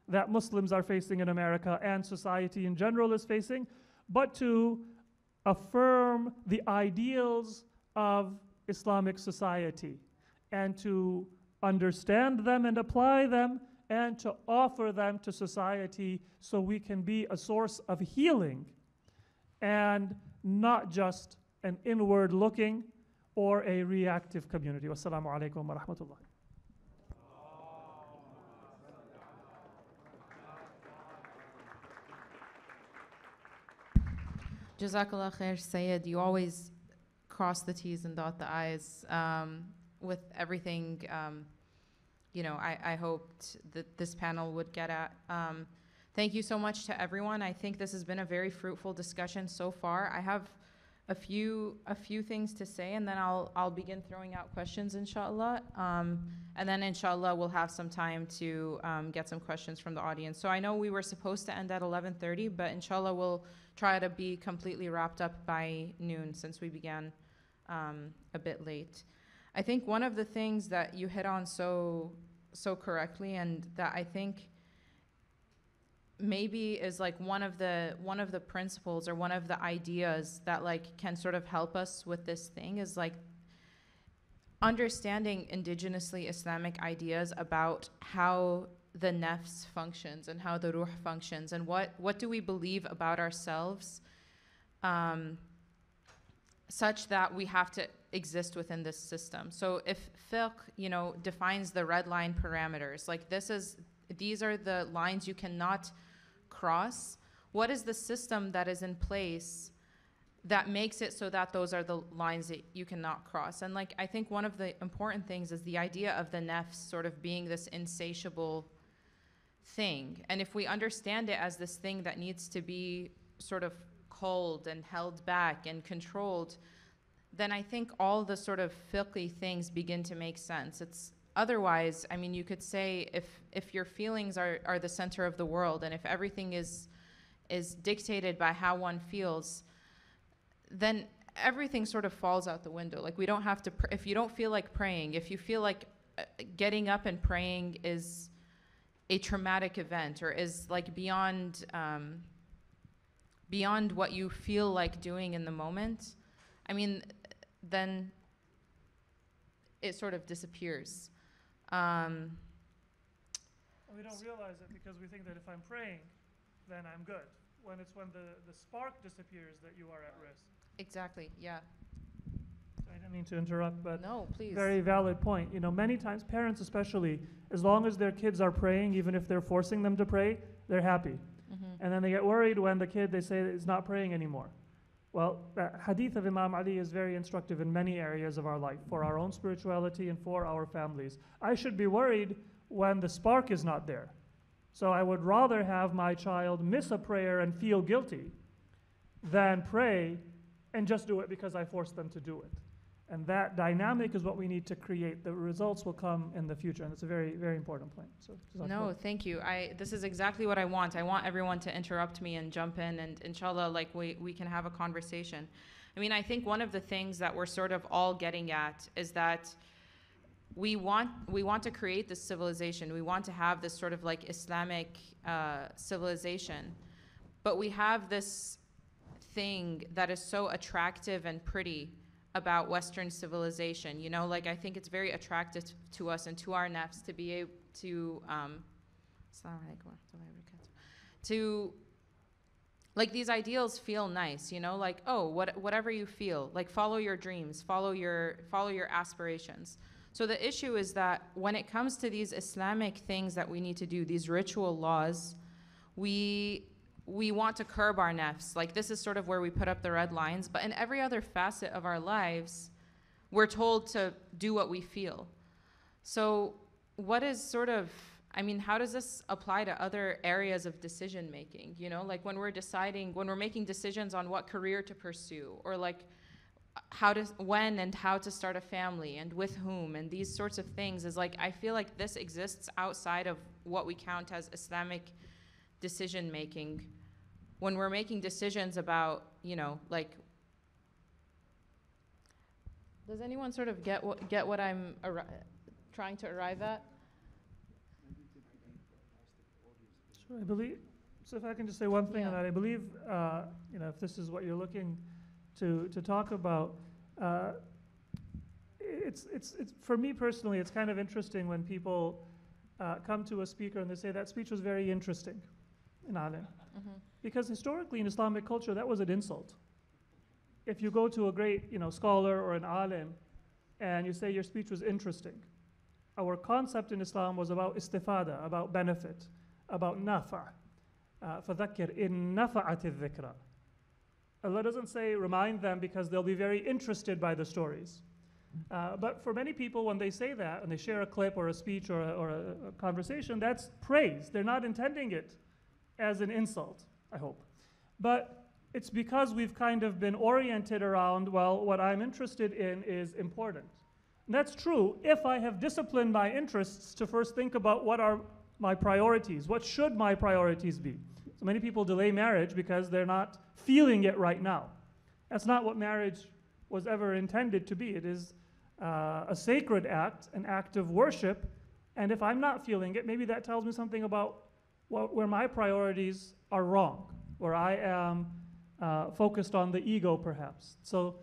Speaker 1: that Muslims are facing in America and society in general is facing, but to affirm the ideals of Islamic society and to understand them and apply them and to offer them to society so we can be a source of healing and not just an inward looking or a reactive community. Wassalamu alaikum wa rahmatullah.
Speaker 2: Jazakallah khair, Sayyid. You always cross the T's and dot the I's with everything, I hoped that this panel would get at. Thank you so much to everyone. I think this has been a very fruitful discussion so far. I have a few things to say, and then I'll begin throwing out questions, inshallah. And then, inshallah, we'll have some time to get some questions from the audience. So I know we were supposed to end at 11:30, but inshallah, we'll try to be completely wrapped up by noon since we began a bit late. I think one of the things that you hit on so correctly, and that I think maybe is like one of the principles or one of the ideas that like can sort of help us with this thing is like understanding indigenously Islamic ideas about how the nafs functions and how the ruh functions and what do we believe about ourselves such that we have to exist within this system. So if fiqh, defines the red line parameters, like these are the lines you cannot cross, what is the system that is in place that makes it so that those are the lines that you cannot cross? And like I think one of the important things is the idea of the nafs sort of being this insatiable thing. And if we understand it as this thing that needs to be sort of culled and held back and controlled, then I think all the sort of fiqhy things begin to make sense. It's otherwise, I mean, you could say if your feelings are the center of the world and if everything is dictated by how one feels, then everything sort of falls out the window. Like we don't have to, if you don't feel like praying, if you feel like getting up and praying is a traumatic event or is like beyond what you feel like doing in the moment, I mean, then it sort of disappears.
Speaker 1: We don't realize it because we think that if I'm praying, then I'm good. When the spark disappears, that you are at risk.
Speaker 2: Exactly, yeah.
Speaker 1: I didn't mean to interrupt, but
Speaker 2: no, please.
Speaker 1: Very valid point. Many times parents especially, as long as their kids are praying, even if they're forcing them to pray, they're happy.
Speaker 2: Mm-hmm.
Speaker 1: And then they get worried when the kid, they say, is not praying anymore. Well, the hadith of Imam Ali is very instructive in many areas of our life, for our own spirituality and for our families. I should be worried when the spark is not there. So I would rather have my child miss a prayer and feel guilty than pray and just do it because I forced them to do it. And that dynamic is what we need to create. The results will come in the future, and it's a very, very important point. So,
Speaker 2: no, thank you. This is exactly what I want. I want everyone to interrupt me and jump in, and inshallah, like we can have a conversation. I mean, I think one of the things that we're sort of all getting at is that we want to create this civilization. We want to have this sort of like Islamic civilization, but we have this thing that is so attractive and pretty about Western civilization. You know, like I think it's very attractive to us and to our nafs to be able to, like these ideals feel nice, you know, like, oh, whatever you feel, like follow your dreams, follow your aspirations. So the issue is that when it comes to these Islamic things that we need to do, these ritual laws, we want to curb our nafs. Like this is sort of where we put up the red lines, but in every other facet of our lives, we're told to do what we feel. So what is sort of, I mean, how does this apply to other areas of decision making? You know, like when we're making decisions on what career to pursue, or like when and how to start a family and with whom, and these sorts of things is like, I feel like this exists outside of what we count as Islamic decision making. When we're making decisions about, you know, like, does anyone sort of get what I'm trying to arrive at?
Speaker 1: Sure, I believe, so if I can just say one thing on that, I believe, you know, if this is what you're looking to talk about, it's for me personally, it's kind of interesting when people come to a speaker and they say that speech was very interesting in Alim. Because historically in Islamic culture, that was an insult. If you go to a great, you know, scholar or an Alim and you say your speech was interesting, our concept in Islam was about istifada, about benefit, about nafa. فَذَكِّرْ إِن نَفَعَتِ الذِّكْرَى. Allah doesn't say remind them because they'll be very interested by the stories. But for many people, when they say that and they share a clip or a speech or a conversation, that's praise. They're not intending it as an insult, I hope. But it's because we've kind of been oriented around, well, what I'm interested in is important. And that's true if I have disciplined my interests to first think about what are my priorities, what should my priorities be. So many people delay marriage because they're not feeling it right now. That's not what marriage was ever intended to be. It is a sacred act, an act of worship, and if I'm not feeling it, maybe that tells me something about where my priorities are wrong, where I am focused on the ego perhaps. So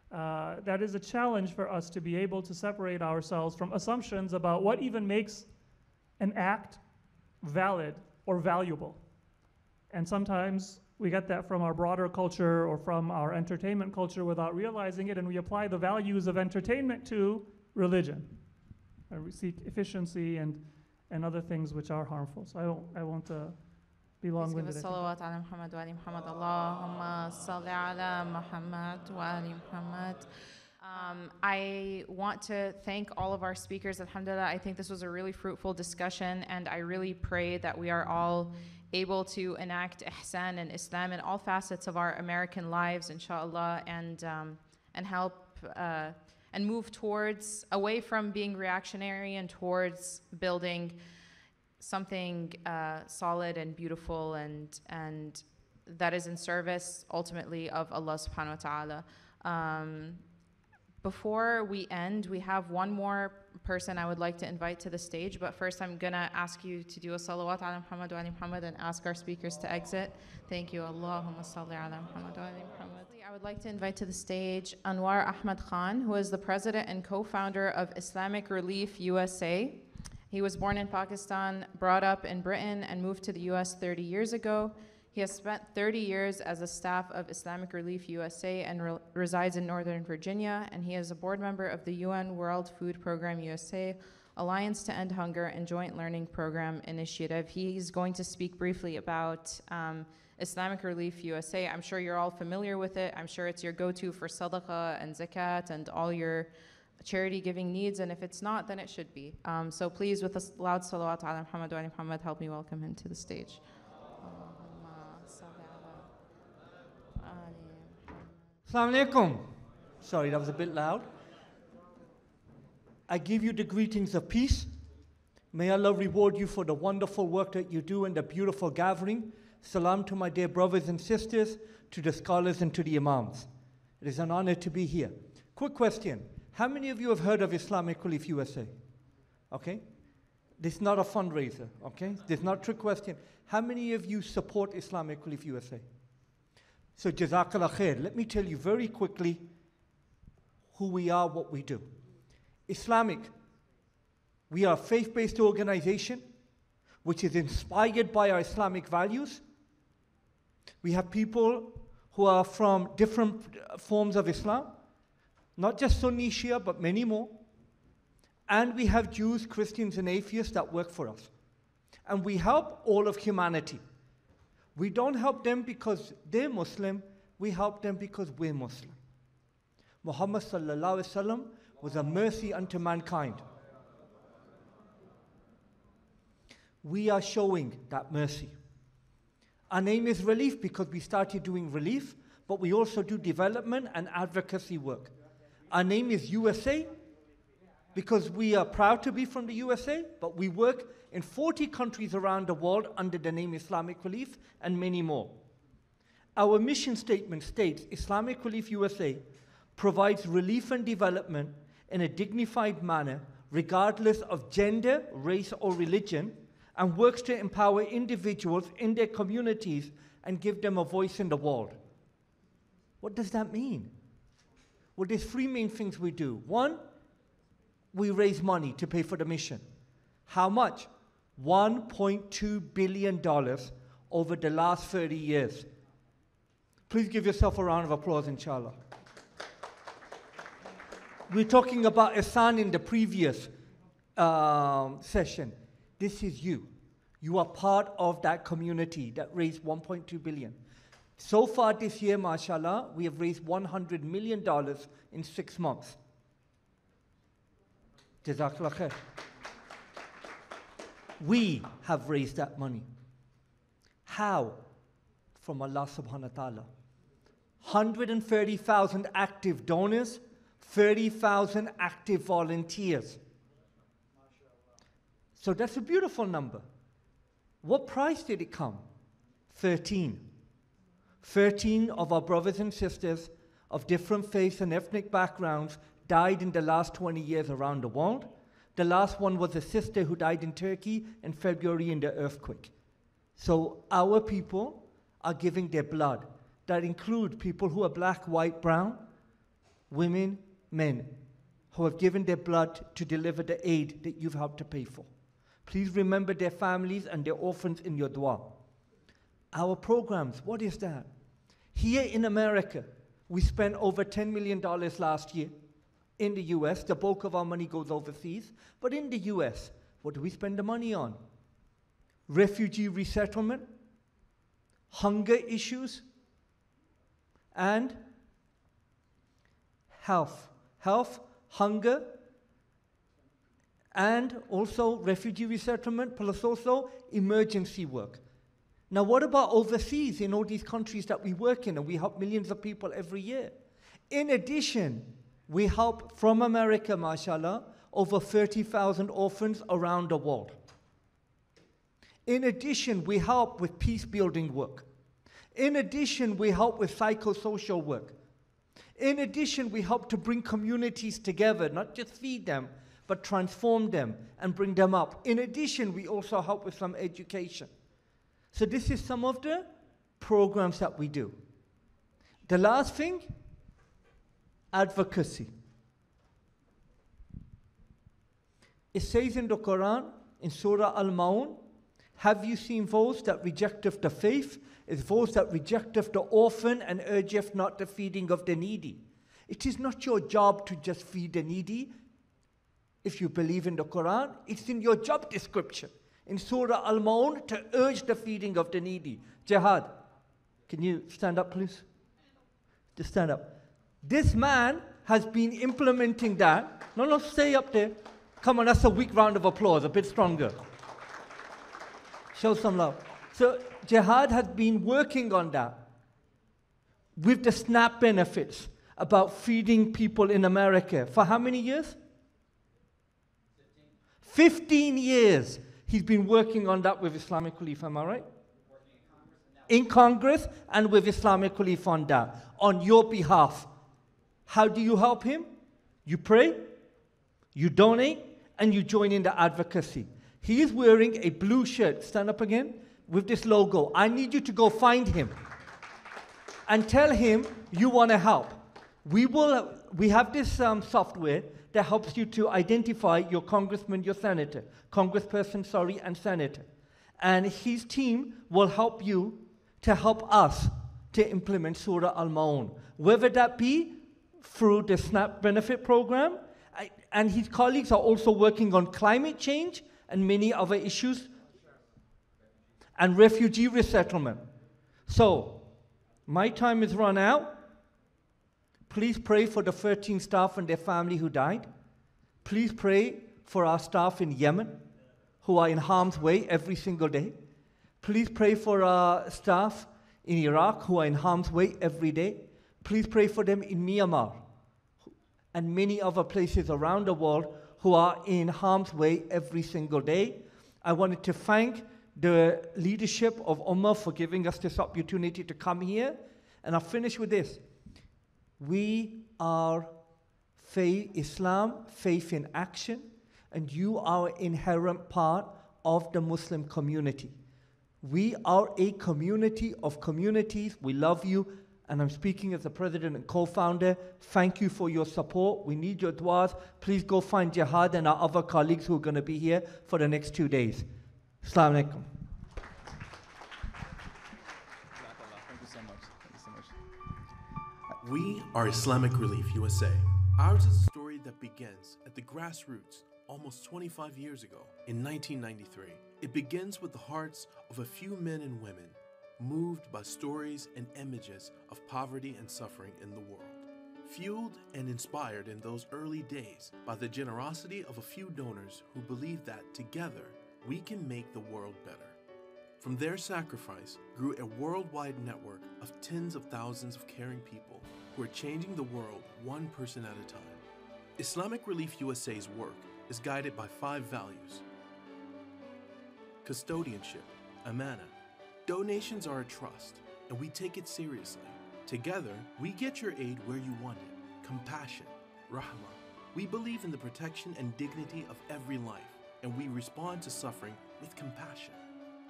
Speaker 1: that is a challenge for us to be able to separate ourselves from assumptions about what even makes an act valid or valuable. And sometimes we get that from our broader culture or from our entertainment culture without realizing it, and we apply the values of entertainment to religion. And we seek efficiency and other things which are harmful. So I won't be long-winded.
Speaker 2: Salawat ala Muhammad wa ali Muhammad. Allahumma salli ala Muhammad wa ali Muhammad. I want to thank all of our speakers. Alhamdulillah, I think this was a really fruitful discussion, and I really pray that we are all able to enact ihsan and Islam in all facets of our American lives, inshallah, and help and move towards, away from being reactionary and towards building something solid and beautiful and that is in service ultimately of Allah subhanahu wa ta'ala. Before we end, we have one more person I would like to invite to the stage, but first I'm gonna ask you to do a salawat ala Muhammad wa ali Muhammad and ask our speakers to exit. Thank you. Allahumma salli ala Muhammad wa ali Muhammad. I would like to invite to the stage Anwar Ahmad Khan, who is the president and co-founder of Islamic Relief USA. He was born in Pakistan, brought up in Britain, and moved to the US 30 years ago. He has spent 30 years as a staff of Islamic Relief USA and resides in Northern Virginia, and he is a board member of the UN World Food Program USA, Alliance to End Hunger, and Joint Learning Program Initiative. He's going to speak briefly about Islamic Relief USA. I'm sure you're all familiar with it. I'm sure it's your go-to for sadaqah and zakat and all your charity giving needs, and if it's not, then it should be. So please, with a loud salawat ala Muhammad wa ali Muhammad, help me welcome him to the stage.
Speaker 3: Assalamu alaikum. Sorry, that was a bit loud. I give you the greetings of peace. May Allah reward you for the wonderful work that you do and the beautiful gathering. Salam to my dear brothers and sisters, to the scholars and to the imams. It is an honor to be here. Quick question. How many of you have heard of Islamic Relief USA? Okay? This is not a fundraiser, okay? This is not a trick question. How many of you support Islamic Relief USA? So Jazakallah khair. Let me tell you very quickly who we are, what we do. Islamic. We are a faith-based organization which is inspired by our Islamic values. We have people who are from different forms of Islam, not just Sunni Shia, but many more. And we have Jews, Christians, and atheists that work for us. And we help all of humanity. We don't help them because they're Muslim, we help them because we're Muslim. Muhammad sallallahu alaihi wasallam was a mercy unto mankind. We are showing that mercy. Our name is Relief because we started doing relief, but we also do development and advocacy work. Our name is USA because we are proud to be from the USA, but we work in 40 countries around the world under the name Islamic Relief and many more. Our mission statement states Islamic Relief USA provides relief and development in a dignified manner regardless of gender, race, or religion, and works to empower individuals in their communities and give them a voice in the world. What does that mean? Well, there's three main things we do. One, we raise money to pay for the mission. How much? $1.2 billion over the last 30 years. Please give yourself a round of applause, inshallah. We're talking about Ihsan in the previous session. This is you. You are part of that community that raised $1.2 billion. So far this year, mashallah, we have raised $100 million in 6 months. Jazakallah khair. We have raised that money. How? From Allah subhanahu wa ta'ala. 130,000 active donors, 30,000 active volunteers. So that's a beautiful number. What price did it come? 13. 13 of our brothers and sisters of different faiths and ethnic backgrounds died in the last 20 years around the world. The last one was a sister who died in Turkey in February in the earthquake. So our people are giving their blood. That include people who are black, white, brown, women, men, who have given their blood to deliver the aid that you've helped to pay for. Please remember their families and their orphans in your dua. Our programs, what is that? Here in America, we spent over $10 million last year. In the US, the bulk of our money goes overseas. But in the US, what do we spend the money on? Refugee resettlement, hunger issues, and health. Health, hunger, and also refugee resettlement, plus also emergency work. Now, what about overseas in all these countries that we work in, and we help millions of people every year? In addition, we help from America, mashallah, over 30,000 orphans around the world. In addition, we help with peace-building work. In addition, we help with psychosocial work. In addition, we help to bring communities together, not just feed them, but transform them and bring them up. In addition, we also help with some education. So this is some of the programs that we do. The last thing, advocacy. It says in the Quran, in Surah Al-Maun, have you seen those that rejecteth the faith, is those that rejecteth the orphan and urgeth not the feeding of the needy. It is not your job to just feed the needy. If you believe in the Quran, it's in your job description. In Surah Al-Maun, to urge the feeding of the needy. Jihad. Can you stand up, please? Just stand up. This man has been implementing that. No, stay up there. Come on, that's a weak round of applause, a bit stronger. Show some love. So, Jihad has been working on that with the SNAP benefits about feeding people in America. For how many years? 15 years. He's been working on that with Islamic Relief, am I right? In Congress and with Islamic Relief on that, on your behalf. How do you help him? You pray, you donate, and you join in the advocacy. He is wearing a blue shirt, stand up again, with this logo. I need you to go find him. and tell him you want to help. We have this software that helps you to identify your congressman, your senator, congressperson, sorry, and senator. And his team will help you to help us to implement Surah Al-Ma'un, whether that be through the SNAP benefit program, and his colleagues are also working on climate change and many other issues, and refugee resettlement. So, my time is run out. Please pray for the 13 staff and their family who died. Please pray for our staff in Yemen who are in harm's way every single day. Please pray for our staff in Iraq who are in harm's way every day. Please pray for them in Myanmar and many other places around the world who are in harm's way every single day. I wanted to thank the leadership of Ummah for giving us this opportunity to come here. And I'll finish with this. We are Islam, faith in action, and you are an inherent part of the Muslim community. We are a community of communities. We love you, and I'm speaking as the president and co-founder. Thank you for your support. We need your du'as. Please go find Jihad and our other colleagues who are going to be here for the next 2 days. Assalamu alaikum.
Speaker 4: We are Islamic Relief USA. Ours is a story that begins at the grassroots almost 25 years ago in 1993. It begins with the hearts of a few men and women moved by stories and images of poverty and suffering in the world. Fueled and inspired in those early days by the generosity of a few donors who believed that together we can make the world better. From their sacrifice grew a worldwide network of tens of thousands of caring people who are changing the world one person at a time. Islamic Relief USA's work is guided by 5 values. Custodianship, amana. Donations are a trust, and we take it seriously. Together, we get your aid where you want it. Compassion, rahmah. We believe in the protection and dignity of every life, and we respond to suffering with compassion.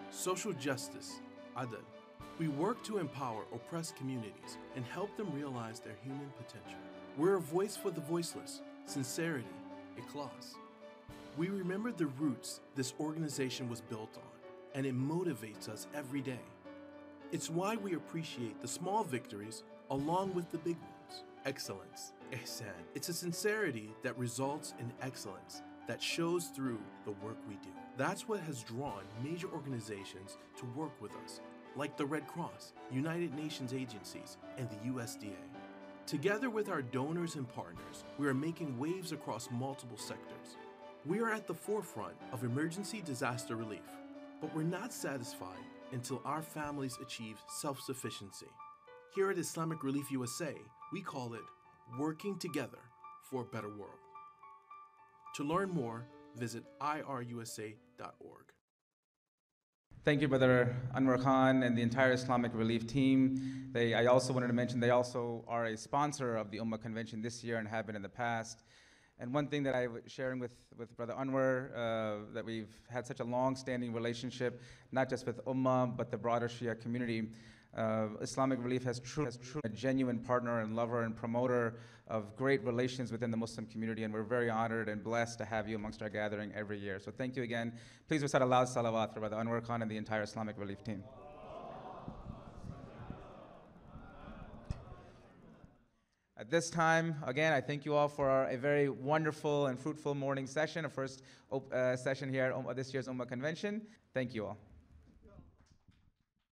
Speaker 4: Social justice, adl. We work to empower oppressed communities and help them realize their human potential. We're a voice for the voiceless, sincerity, ikhlas. We remember the roots this organization was built on, and it motivates us every day. It's why we appreciate the small victories along with the big ones. Excellence, ihsan. It's a sincerity that results in excellence that shows through the work we do. That's what has drawn major organizations to work with us, like the Red Cross, United Nations agencies, and the USDA. Together with our donors and partners, we are making waves across multiple sectors. We are at the forefront of emergency disaster relief, but we're not satisfied until our families achieve self-sufficiency. Here at Islamic Relief USA, we call it Working Together for a Better World. To learn more, visit irusa.org.
Speaker 6: Thank you, Brother Anwar Khan and the entire Islamic Relief team. I also wanted to mention they also are a sponsor of the Ummah Convention this year and have been in the past. And one thing that I was sharing with Brother Anwar, that we've had such a long-standing relationship, not just with Ummah, but the broader Shia community. Islamic Relief has truly a genuine partner and lover and promoter of great relations within the Muslim community, and we're very honored and blessed to have you amongst our gathering every year. So thank you again. Please recite a loud salawat for Brother Anwar Khan and the entire Islamic Relief team. At this time, again, I thank you all for a very wonderful and fruitful morning session, a first session here at this year's Ummah Convention. Thank you all.